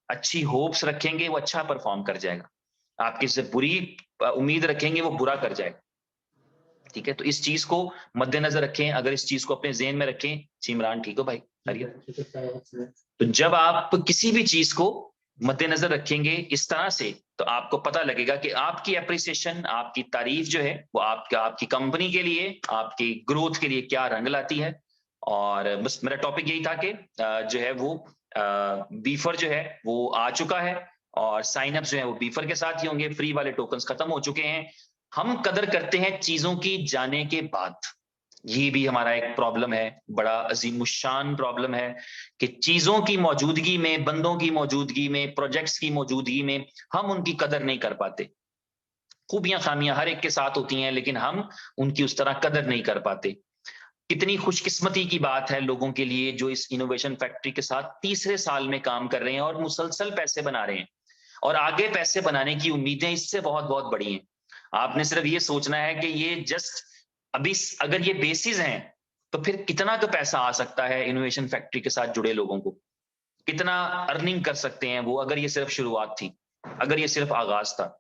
अच्छी होप्स रखेंगे, वो अच्छा परफॉर्म कर जाएगा। आप किसी से बुरी उम्मीद रखेंगे, वो बुरा कर जाएगा। ठीक है, तो इस चीज को मद्देनजर रखें, अगर इस चीज को अपने जेहन में रखें। इमरान ठीक हो भाई? तो जब आप किसी भी चीज को मद्देनजर रखेंगे इस तरह से, तो आपको पता लगेगा कि आपकी एप्रिसिएशन, आपकी तारीफ जो है वो आपकी कंपनी के लिए, आपकी ग्रोथ के लिए क्या रंग लाती है। और बस मेरा टॉपिक यही था कि जो है वो बीफर जो है वो आ चुका है, और साइन अप जो है वो बीफर के साथ ही होंगे, फ्री वाले टोकन्स खत्म हो चुके हैं। हम कदर करते हैं चीजों की जाने के बाद, ये भी हमारा एक प्रॉब्लम है, बड़ा अजीमुशान प्रॉब्लम है कि चीजों की मौजूदगी में, बंदों की मौजूदगी में, प्रोजेक्ट्स की मौजूदगी में हम उनकी कदर नहीं कर पाते। खूबियां खामियां हर एक के साथ होती हैं, लेकिन हम उनकी उस तरह कदर नहीं कर पाते। कितनी खुशकिस्मती की बात है लोगों के लिए जो इस इनोवेशन फैक्ट्री के साथ तीसरे साल में काम कर रहे हैं और मुसलसल पैसे बना रहे हैं, और आगे पैसे बनाने की उम्मीदें इससे बहुत बहुत बड़ी हैं। आपने सिर्फ ये सोचना है कि ये जस्ट अभी अगर ये बेसिस हैं, तो फिर कितना तो पैसा आ सकता है इनोवेशन फैक्ट्री के साथ जुड़े लोगों को, कितना अर्निंग कर सकते हैं वो, अगर ये सिर्फ शुरुआत थी, अगर ये सिर्फ आगाज था।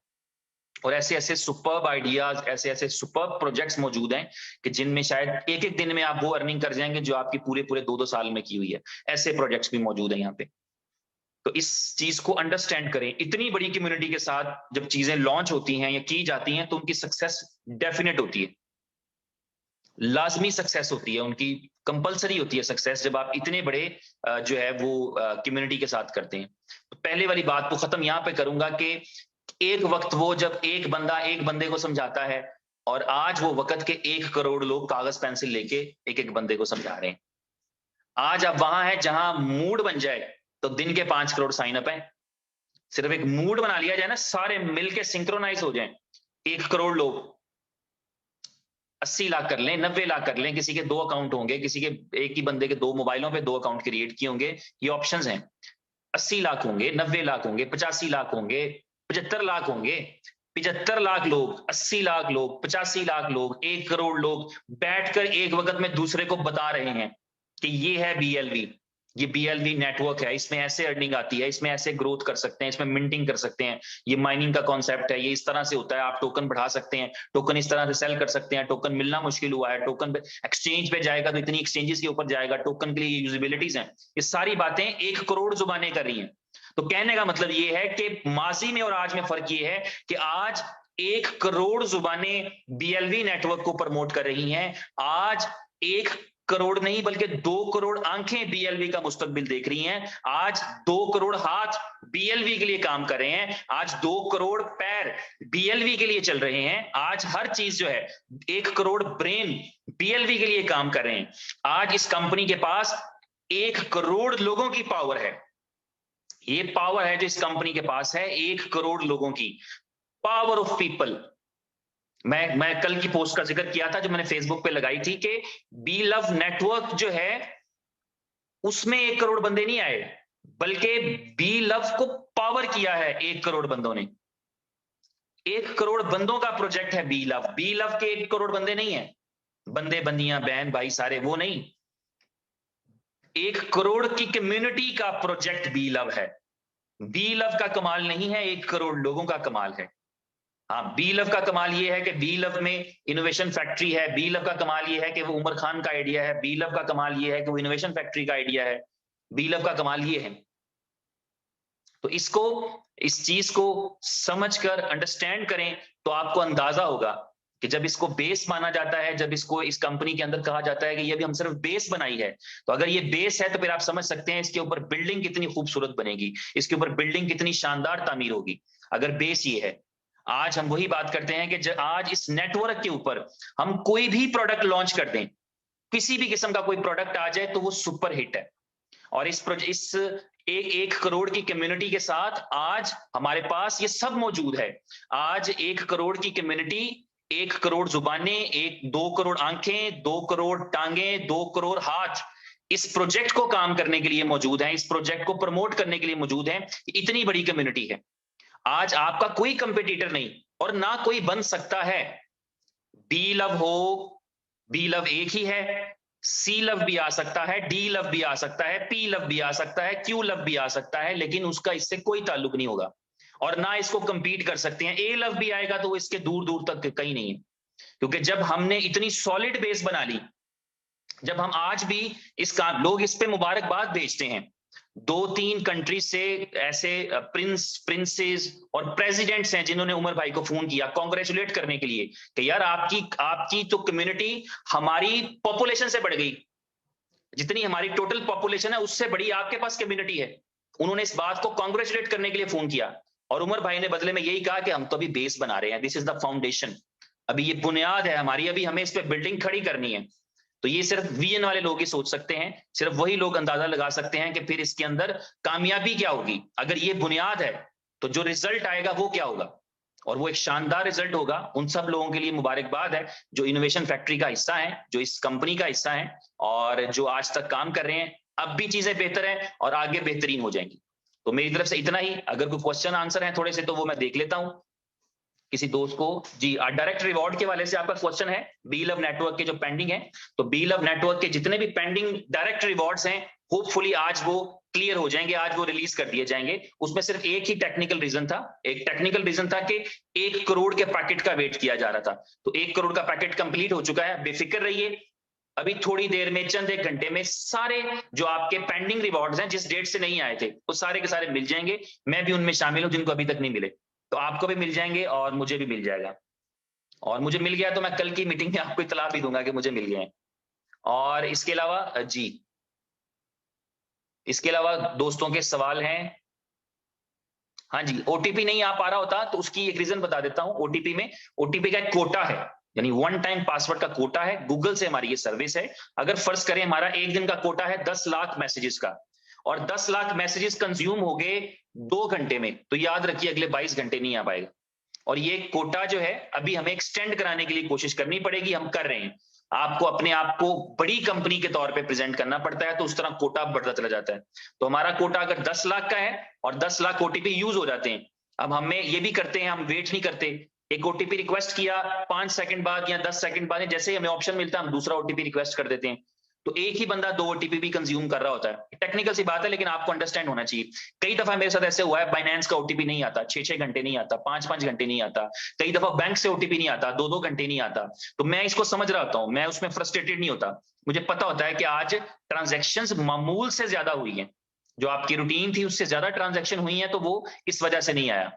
और ऐसे ऐसे सुपर्ब आइडियाज, ऐसे ऐसे सुपर्ब प्रोजेक्ट्स मौजूद हैं कि जिनमें शायद एक एक दिन में आप वो अर्निंग कर जाएंगे जो आपकी पूरे पूरे 2-2 साल में की हुई है। ऐसे प्रोजेक्ट्स भी मौजूद हैं यहाँ पे। तो इस चीज को अंडरस्टैंड करें, इतनी बड़ी कम्युनिटी के साथ जब चीजें लॉन्च होती हैं या की जाती हैं तो उनकी सक्सेस डेफिनेट होती है, लाजमी सक्सेस होती है उनकी, कंपलसरी होती है सक्सेस, जब आप इतने बड़े जो है वो कम्युनिटी के साथ करते हैं। तो पहले वाली बात को खत्म यहां पे करूंगा कि एक वक्त वो जब एक बंदा एक बंदे को समझाता है, और आज वो वक्त के 1 करोड़ लोग कागज पेंसिल लेके एक एक बंदे को समझा रहे हैं। आज आप वहां है जहां मूड बन जाए तो दिन के 5 करोड़ साइन अप है। सिर्फ एक मूड बना लिया जाए ना, सारे मिलके सिंक्रोनाइज हो जाएं, 1 करोड़ लोग 80 लाख कर लें, 90 लाख कर लें, किसी के 2 अकाउंट होंगे, किसी के एक ही बंदे के 2 मोबाइलों पे 2 अकाउंट क्रिएट किए होंगे, ये ऑप्शंस हैं। 80 लाख होंगे, 90 लाख होंगे, 85 लाख होंगे, 75 लाख होंगे। 75 लाख लोग, 80 लाख लोग, 85 लाख लोग, 1 करोड़ लोग बैठकर एक वक्त में दूसरे को बता रहे हैं कि ये है बीएलवी, ये बीएलवी नेटवर्क है, इसमें ऐसे अर्निंग आती है, इसमें ऐसे ग्रोथ कर सकते हैं, इसमें मिंटिंग कर सकते हैं, ये माइनिंग का कॉन्सेप्ट है, ये इस तरह से होता है, आप टोकन बढ़ा सकते हैं, टोकन इस तरह से सेल कर सकते हैं, टोकन मिलना मुश्किल हुआ है, टोकन पे एक्सचेंज पे जाएगा तो इतनी एक्सचेंजेस के ऊपर जाएगा, टोकन के लिए यूजिबिलिटीज हैं। ये सारी बातें 1 करोड़ जुबानें कर रही हैं। तो कहने का मतलब ये है कि माजी में और आज में फर्क ये है कि आज 1 करोड़ जुबानें बीएलवी नेटवर्क को प्रमोट कर रही हैं। आज 1 करोड़ नहीं बल्कि 2 करोड़ आंखें बीएलवी का मुस्तकबिल देख रही हैं। आज 2 करोड़ हाथ बीएलवी के लिए काम कर रहे हैं। आज 2 करोड़ पैर बीएलवी के लिए चल रहे हैं। आज हर चीज जो है 1 करोड़ ब्रेन बीएलवी के लिए काम कर रहे हैं। आज इस कंपनी के पास 1 करोड़ लोगों की पावर है। ये पावर है जो इस कंपनी के पास है, 1 करोड़ लोगों की पावर ऑफ पीपल। मैं कल की पोस्ट का जिक्र किया था जो मैंने फेसबुक पे लगाई थी कि बी लव नेटवर्क जो है उसमें 1 करोड़ बंदे नहीं आए, बल्कि बी लव को पावर किया है 1 करोड़ बंदों ने। 1 करोड़ बंदों का प्रोजेक्ट है बी लव। बी लव के 1 करोड़ बंदे नहीं है, बंदे बंदियां बहन भाई सारे वो नहीं, 1 करोड़ की कम्युनिटी का प्रोजेक्ट बी लव है। बी लव का कमाल नहीं है, 1 करोड़ लोगों का कमाल है। हाँ, बी लव का कमाल ये है कि बी लव में इनोवेशन फैक्ट्री है। बी लव का कमाल ये है कि वो उमर खान का आइडिया है। बी लव का कमाल ये है कि वो इनोवेशन फैक्ट्री का आइडिया है। बी लव का कमाल ये है। तो इसको, इस चीज को समझकर अंडरस्टैंड करें तो आपको अंदाजा होगा कि जब इसको बेस माना जाता है, जब इसको इस कंपनी के अंदर कहा जाता है कि ये भी हम सिर्फ बेस बनाई है, तो अगर ये बेस है तो फिर आप समझ सकते हैं इसके ऊपर बिल्डिंग कितनी खूबसूरत बनेगी, इसके ऊपर बिल्डिंग कितनी शानदार तामीर होगी अगर बेस ये है। आज हम वही बात करते हैं कि आज इस नेटवर्क के ऊपर हम कोई भी प्रोडक्ट लॉन्च कर दें, किसी भी किस्म का कोई प्रोडक्ट आ जाए तो वो सुपर हिट है। और इस 1 करोड़ की कम्युनिटी के साथ आज हमारे पास ये सब मौजूद है। आज 1 करोड़ की कम्युनिटी, 1 करोड़ जुबानें, 2 करोड़ आंखें, 2 करोड़ टांगें, 2 करोड़ हाथ इस प्रोजेक्ट को काम करने के लिए मौजूद हैं, इस प्रोजेक्ट को प्रमोट करने के लिए मौजूद हैं। इतनी बड़ी कम्युनिटी है। आज आपका कोई कंपटीटर नहीं और ना कोई बन सकता है। बी लव हो, बी लव एक ही है, सी लव भी आ सकता है, डी लव भी आ सकता है, पी लव भी आ सकता है, क्यू लव भी आ सकता है, लेकिन उसका इससे कोई ताल्लुक नहीं होगा और ना इसको कंपीट कर सकते हैं। ए लव भी आएगा तो वो इसके दूर दूर तक कहीं नहीं है, क्योंकि जब हमने इतनी सॉलिड बेस बना ली, जब हम आज भी इसका लोग इस पे मुबारकबाद भेजते हैं 2-3 कंट्री से ऐसे प्रिंसेस और प्रेसिडेंट्स हैं जिन्होंने उमर भाई को फोन किया कांग्रेचुलेट करने के लिए कि यार आपकी तो कम्युनिटी हमारी पॉपुलेशन से बढ़ गई, जितनी हमारी टोटल पॉपुलेशन है उससे बड़ी आपके पास कम्युनिटी है। उन्होंने इस बात को कांग्रेचुलेट करने के लिए फोन किया और उमर भाई ने बदले में यही कहा कि हम तो अभी बेस बना रहे हैं, दिस इज द फाउंडेशन, अभी ये बुनियाद है हमारी, अभी हमें इस पे बिल्डिंग खड़ी करनी है। तो ये सिर्फ वीएन वाले लोग ही सोच सकते हैं, सिर्फ वही लोग अंदाजा लगा सकते हैं कि फिर इसके अंदर कामयाबी क्या होगी। अगर ये बुनियाद है तो जो रिजल्ट आएगा वो क्या होगा, और वो एक शानदार रिजल्ट होगा। उन सब लोगों के लिए मुबारकबाद है जो इनोवेशन फैक्ट्री का हिस्सा है, जो इस कंपनी का हिस्सा है और जो आज तक काम कर रहे हैं। अब भी चीजें बेहतर हैं और आगे बेहतरीन हो जाएंगी। तो मेरी तरफ से इतना ही। अगर कोई क्वेश्चन आंसर है थोड़े से तो वो मैं देख लेता हूं किसी दोस्त को। जी, डायरेक्ट रिवॉर्ड के वाले से आपका क्वेश्चन है, बी लव नेटवर्क के जो पेंडिंग है, तो बी लव नेटवर्क के जितने भी पेंडिंग डायरेक्ट रिवॉर्ड्स हैं होपफुली आज वो क्लियर हो जाएंगे, आज वो रिलीज कर दिए जाएंगे। उसमें सिर्फ एक ही टेक्निकल रीजन था, एक टेक्निकल रीजन था कि 1 करोड़ के पैकेट का वेट किया जा रहा था। तो 1 करोड़ का पैकेट कंप्लीट हो चुका है, बेफिक्र रहिए। अभी थोड़ी देर में, चंद एक घंटे में सारे जो आपके पेंडिंग रिवॉर्ड्स हैं जिस डेट से नहीं आए थे वो सारे के सारे मिल जाएंगे। मैं भी उनमें शामिल हूं जिनको अभी तक नहीं मिले, तो आपको भी मिल जाएंगे और मुझे भी मिल जाएगा। और मुझे मिल गया तो मैं कल की मीटिंग में आपको इतला भी दूंगा कि मुझे मिल गए। और इसके अलावा जी, इसके अलावा दोस्तों के सवाल हैं। हाँ जी, ओटीपी नहीं आ पा रहा होता तो उसकी एक रीजन बता देता हूं। ओटीपी में, ओटीपी का एक कोटा है, यानी वन टाइम पासवर्ड का कोटा है। गूगल से हमारी ये सर्विस है। अगर फर्ज करें हमारा एक दिन का कोटा है 10 लाख मैसेजेस का, और 10 लाख मैसेजेस कंज्यूम हो गए 2 घंटे में, तो याद रखिए अगले 22 घंटे नहीं आ पाएगा। और ये कोटा जो है अभी हमें एक्सटेंड कराने के लिए कोशिश करनी पड़ेगी, हम कर रहे हैं। आपको अपने आप को बड़ी कंपनी के तौर पे प्रेजेंट करना पड़ता है, तो उस तरह कोटा बढ़ता चला जाता है। तो हमारा कोटा अगर 10 लाख का है और 10 लाख ओटीपी यूज हो जाते हैं, अब हमें ये भी करते हैं, हम वेट नहीं करते। एक ओटीपी रिक्वेस्ट किया 5 सेकंड बाद या 10 सेकंड बाद, जैसे ही हमें ऑप्शन मिलता है हम दूसरा ओटीपी रिक्वेस्ट कर देते हैं। तो एक ही बंदा 2 ओटीपी भी कंज्यूम कर रहा होता है। टेक्निकल सी बात है लेकिन आपको अंडरस्टैंड होना चाहिए। कई दफा मेरे साथ ऐसे हुआ है, बाइनेंस का ओटीपी नहीं आता, 6-6 घंटे नहीं आता, 5-5 घंटे नहीं आता। कई दफा बैंक से ओटीपी नहीं आता, 2-2 घंटे नहीं आता। तो मैं इसको समझ रहा होता हूं, मैं उसमें फ्रस्ट्रेटेड नहीं होता। मुझे पता होता है कि आज ट्रांजैक्शंस मामूल से ज्यादा हुई हैं, जो आपकी रूटीन थी उससे ज्यादा ट्रांजैक्शन हुई है, तो वो इस वजह से नहीं आया।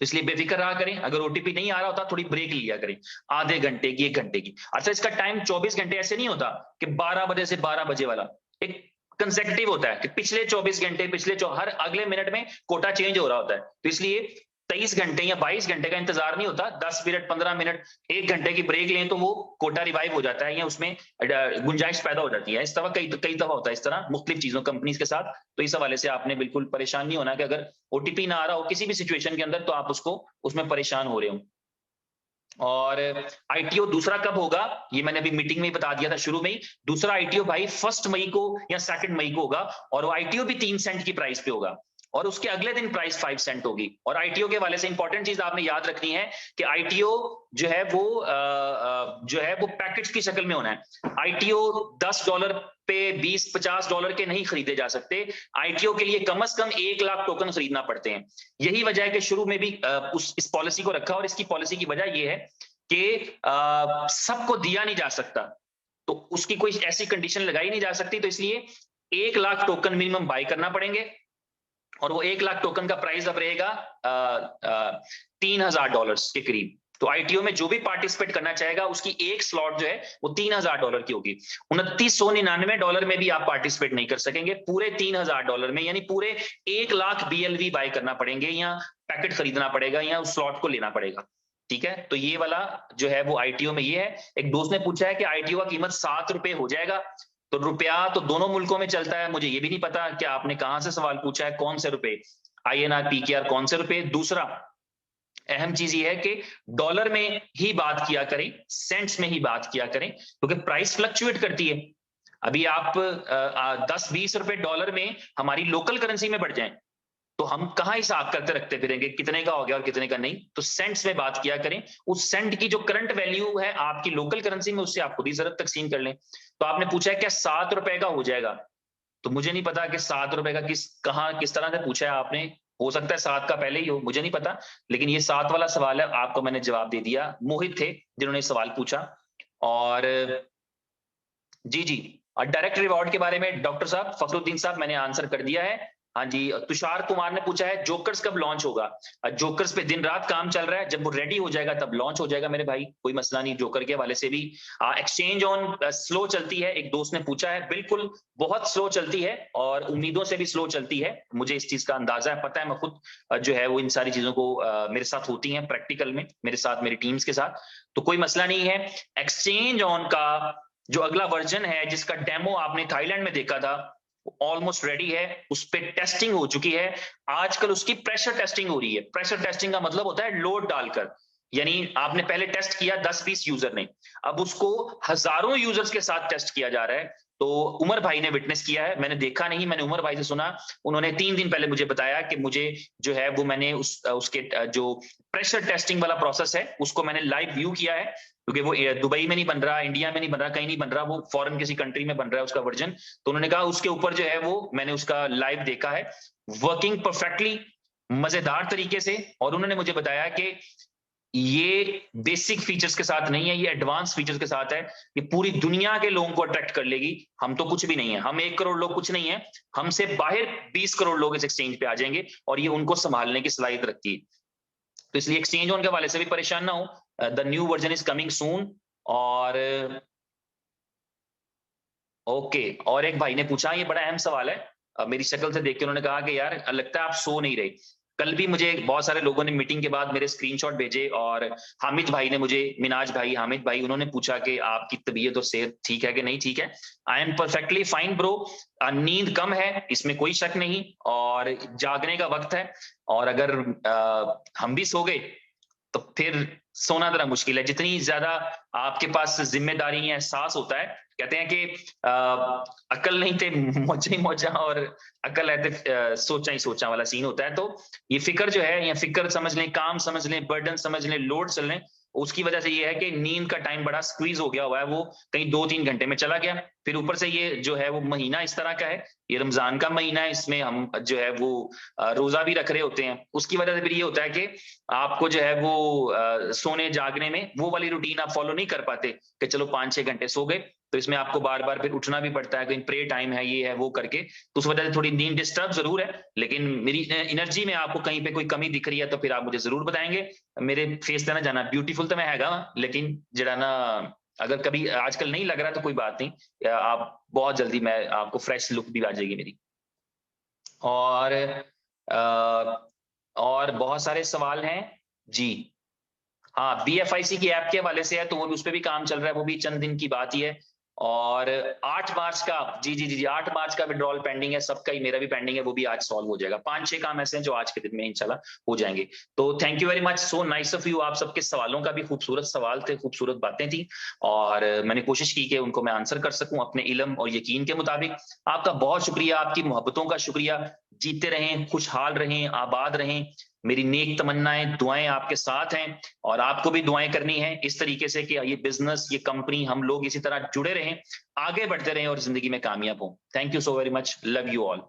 इसलिए बेफिक्र रहा करें। अगर ओटीपी नहीं आ रहा होता थोड़ी ब्रेक लिया करें, आधे घंटे की, 1 घंटे की। अच्छा, इसका टाइम 24 घंटे ऐसे नहीं होता कि 12 बजे से 12 बजे वाला, एक कंसेक्टिव होता है कि पिछले 24 घंटे, हर अगले मिनट में कोटा चेंज हो रहा होता है। तो इसलिए 23 घंटे या 22 घंटे का इंतजार नहीं होता, 10 मिनट, 15 मिनट, 1 घंटे की ब्रेक लें तो वो कोटा रिवाइव हो जाता है या उसमें गुंजाइश पैदा हो जाती है। इस तरह कई दफा होता है, इस तरह मुख्तलिफ चीजों कंपनीज के साथ। तो इस हवाले से आपने बिल्कुल परेशान नहीं होना कि अगर ओटीपी ना आ रहा हो किसी भी सिचुएशन के अंदर तो आप उसको उसमें परेशान हो रहे हो। और आईटीओ दूसरा कब होगा, ये मैंने अभी मीटिंग में ही बता दिया था शुरू में ही। दूसरा आईटीओ भाई 1 मई को या 2 मई को होगा, और वो आईटीओ भी 3 सेंट की प्राइस पे होगा, और उसके अगले दिन प्राइस 5 सेंट होगी। और आईटीओ के वाले से इंपॉर्टेंट चीज आपने याद रखनी है कि आईटीओ जो है वो पैकेट्स की शक्ल में होना है। आईटीओ $10 पे, $20-50 के नहीं खरीदे जा सकते। आईटीओ के लिए कम से कम 1 लाख टोकन खरीदना पड़ते हैं। यही वजह है कि शुरू में भी इस पॉलिसी को रखा, और इसकी पॉलिसी की वजह यह है कि सबको दिया नहीं जा सकता, तो उसकी कोई ऐसी कंडीशन लगाई नहीं जा सकती। तो इसलिए 1 लाख टोकन मिनिमम बाय करना पड़ेंगे, और वो 1 लाख टोकन का प्राइस अब रहेगा $3000 के करीब। तो आईटीओ में जो भी पार्टिसिपेट करना चाहेगा उसकी एक स्लॉट जो है वो $3000 की होगी। $2999 में भी आप पार्टिसिपेट नहीं कर सकेंगे, पूरे $3000 में, यानी पूरे 1 लाख BLV बाय करना पड़ेंगे, या पैकेट खरीदना पड़ेगा, या उस स्लॉट को लेना पड़ेगा। ठीक है, तो ये वाला जो है वो आईटीओ में ये है। एक दोस्त ने पूछा है कि आईटीओ का कीमत ₹7 हो जाएगा, तो रुपया तो दोनों मुल्कों में चलता है, मुझे ये भी नहीं पता कि आपने कहां से सवाल पूछा है, कौन से रुपए, INR PKR कौन से रुपए। दूसरा अहम चीज ये है कि डॉलर में ही बात किया करें, सेंट्स में ही बात किया करें, क्योंकि प्राइस फ्लक्चुएट करती है। अभी आप 10-20 रुपए डॉलर में हमारी लोकल करेंसी में बढ़ जाएं तो हम कहां हिसाब करते रखते फिरेंगे कितने का हो गया और कितने का नहीं। तो सेंट्स में बात किया करें, उस सेंट की जो करंट वैल्यू है आपकी लोकल करेंसी में, उससे आप खुद ही जरूरत तकसीम कर लें। तो आपने पूछा है क्या ₹7 का हो जाएगा, तो मुझे नहीं पता कि ₹7 का किस तरह से पूछा है आपने। हो सकता है 7 का पहले ही हो, मुझे नहीं पता, लेकिन ये 7 वाला सवाल है, आपको मैंने जवाब दे दिया। मोहित थे जिन्होंने सवाल पूछा। और जी जी, डायरेक्ट रिवॉर्ड के बारे में डॉक्टर साहब, फखरुद्दीन साहब, मैंने आंसर कर दिया है। हाँ जी, तुषार कुमार ने पूछा है जोकर्स कब लॉन्च होगा? जोकर्स पे दिन रात काम चल रहा है, जब वो रेडी हो जाएगा तब लॉन्च हो जाएगा मेरे भाई, कोई मसला नहीं। जोकर के हवाले से भी एक्सचेंज ऑन स्लो चलती है, एक दोस्त ने पूछा है, बिल्कुल बहुत स्लो चलती है और उम्मीदों से भी स्लो चलती है, मुझे इस चीज का अंदाजा है, पता है, मैं खुद जो है वो इन सारी चीजों को मेरे साथ होती हैं प्रैक्टिकल में, मेरे साथ, मेरी टीम्स के साथ, तो कोई मसला नहीं है। एक्सचेंज ऑन का जो अगला वर्जन है, जिसका डेमो आपने थाईलैंड में देखा था, ऑलमोस्ट रेडी है, उस पर टेस्टिंग हो चुकी है। आजकल उसकी प्रेशर टेस्टिंग हो रही है। प्रेशर टेस्टिंग का मतलब होता है लोड डालकर, यानी आपने पहले टेस्ट किया 10-20 यूजर ने, अब उसको हजारों यूजर्स के साथ टेस्ट किया जा रहा है। तो उमर भाई ने विटनेस किया है, मैंने देखा नहीं, मैंने उमर भाई से सुना, उन्होंने 3 दिन पहले मुझे बताया कि मुझे जो है वो मैंने उसके जो प्रेशर टेस्टिंग वाला प्रोसेस है उसको मैंने लाइव व्यू किया है, क्योंकि वो दुबई में नहीं बन रहा, इंडिया में नहीं बन रहा, कहीं नहीं बन रहा, वो फॉरेन किसी कंट्री में बन रहा है उसका वर्जन। तो उन्होंने कहा उसके ऊपर जो है वो मैंने उसका लाइव देखा है, वर्किंग परफेक्टली, मजेदार तरीके से। और उन्होंने मुझे बताया कि ये बेसिक फीचर्स के साथ नहीं है, ये एडवांस फीचर्स के साथ है, ये पूरी दुनिया के लोगों को अट्रैक्ट कर लेगी। हम तो कुछ भी नहीं है, हम 1 करोड़ लोग कुछ नहीं है, हमसे बाहर 20 करोड़ लोग इस एक्सचेंज पे आ जाएंगे और ये उनको संभालने की सलाहियत रखती है। तो इसलिए एक्सचेंज ऑन के हवाले से भी परेशान ना हो, the new version is coming soon. और ओके, और एक भाई ने पूछा, ये बड़ा अहम सवाल है, मेरी शक्ल से देख के उन्होंने कहा कि यार लगता है आप सो नहीं रहे। कल भी मुझे बहुत सारे लोगों ने मीटिंग के बाद मेरे स्क्रीनशॉट भेजे, और हामिद भाई ने मुझे, मिनाज भाई, हामिद भाई, उन्होंने पूछा कि आपकी तबीयत और सेहत ठीक है कि नहीं ठीक है। I am perfectly fine bro, नींद कम है इसमें कोई शक नहीं, और जागने का वक्त है, और अगर हम भी सो गए तो फिर सोना जरा मुश्किल है। जितनी ज्यादा आपके पास जिम्मेदारी या एहसास होता है, कहते हैं कि अकल नहीं थे मौजा ही मौजा, और अकल है थे सोचा ही सोचा वाला सीन होता है। तो ये फिक्र जो है, या फिक्र समझ लें, काम समझ लें, बर्डन समझ लें, लोड समझ लें, उसकी वजह से ये है कि नींद का टाइम बड़ा स्क्वीज हो गया हुआ है, वो कहीं 2-3 घंटे में चला गया। फिर ऊपर से ये जो है वो महीना इस तरह का है, ये रमजान का महीना है, इसमें हम जो है वो रोजा भी रख रहे होते हैं, उसकी वजह से फिर ये होता है कि आपको जो है वो सोने जागने में वो वाली रूटीन आप फॉलो नहीं कर पाते कि चलो 5-6 घंटे सो गए। तो इसमें आपको बार बार फिर उठना भी पड़ता है, कहीं प्रे टाइम है, ये है वो करके, तो उस वजह से थोड़ी नींद डिस्टर्ब जरूर है। लेकिन मेरी एनर्जी में आपको कहीं पे कोई कमी दिख रही है तो फिर आप मुझे जरूर बताएंगे। मेरे फेस पे ना जाना, ब्यूटीफुल तो मैं हैगा, लेकिन जरा ना, अगर कभी आजकल नहीं लग रहा तो कोई बात नहीं, आप बहुत जल्दी मैं आपको फ्रेश लुक भी आ जाएगी मेरी। और और बहुत सारे सवाल हैं जी। हाँ, बीएफआईसी की ऐप के हवाले से है, तो वो भी, उस पे भी काम चल रहा है, वो भी चंद दिन की बात ही है। और 8 मार्च का, जी जी जी जी, 8 मार्च का विड्रॉल पेंडिंग है, सबका ही, मेरा भी पेंडिंग है, वो भी आज सॉल्व हो जाएगा। 5-6 काम ऐसे हैं जो आज के दिन में इंशाल्लाह हो जाएंगे। तो thank you very much, so nice of you, आप सबके सवालों का भी खूबसूरत सवाल थे, खूबसूरत बातें थी, और मैंने कोशिश की कि उनको मैं आंसर कर सकूं अपने इल्म और यकीन के मुताबिक। आपका बहुत शुक्रिया, आपकी मोहब्बतों का शुक्रिया। जीते रहें, खुशहाल रहें, आबाद रहें। मेरी नेक तमन्नाएं, दुआएं आपके साथ हैं, और आपको भी दुआएं करनी है इस तरीके से कि ये बिजनेस, ये कंपनी, हम लोग इसी तरह जुड़े रहें, आगे बढ़ते रहें और जिंदगी में कामयाब हों। Thank you so very much, love you all.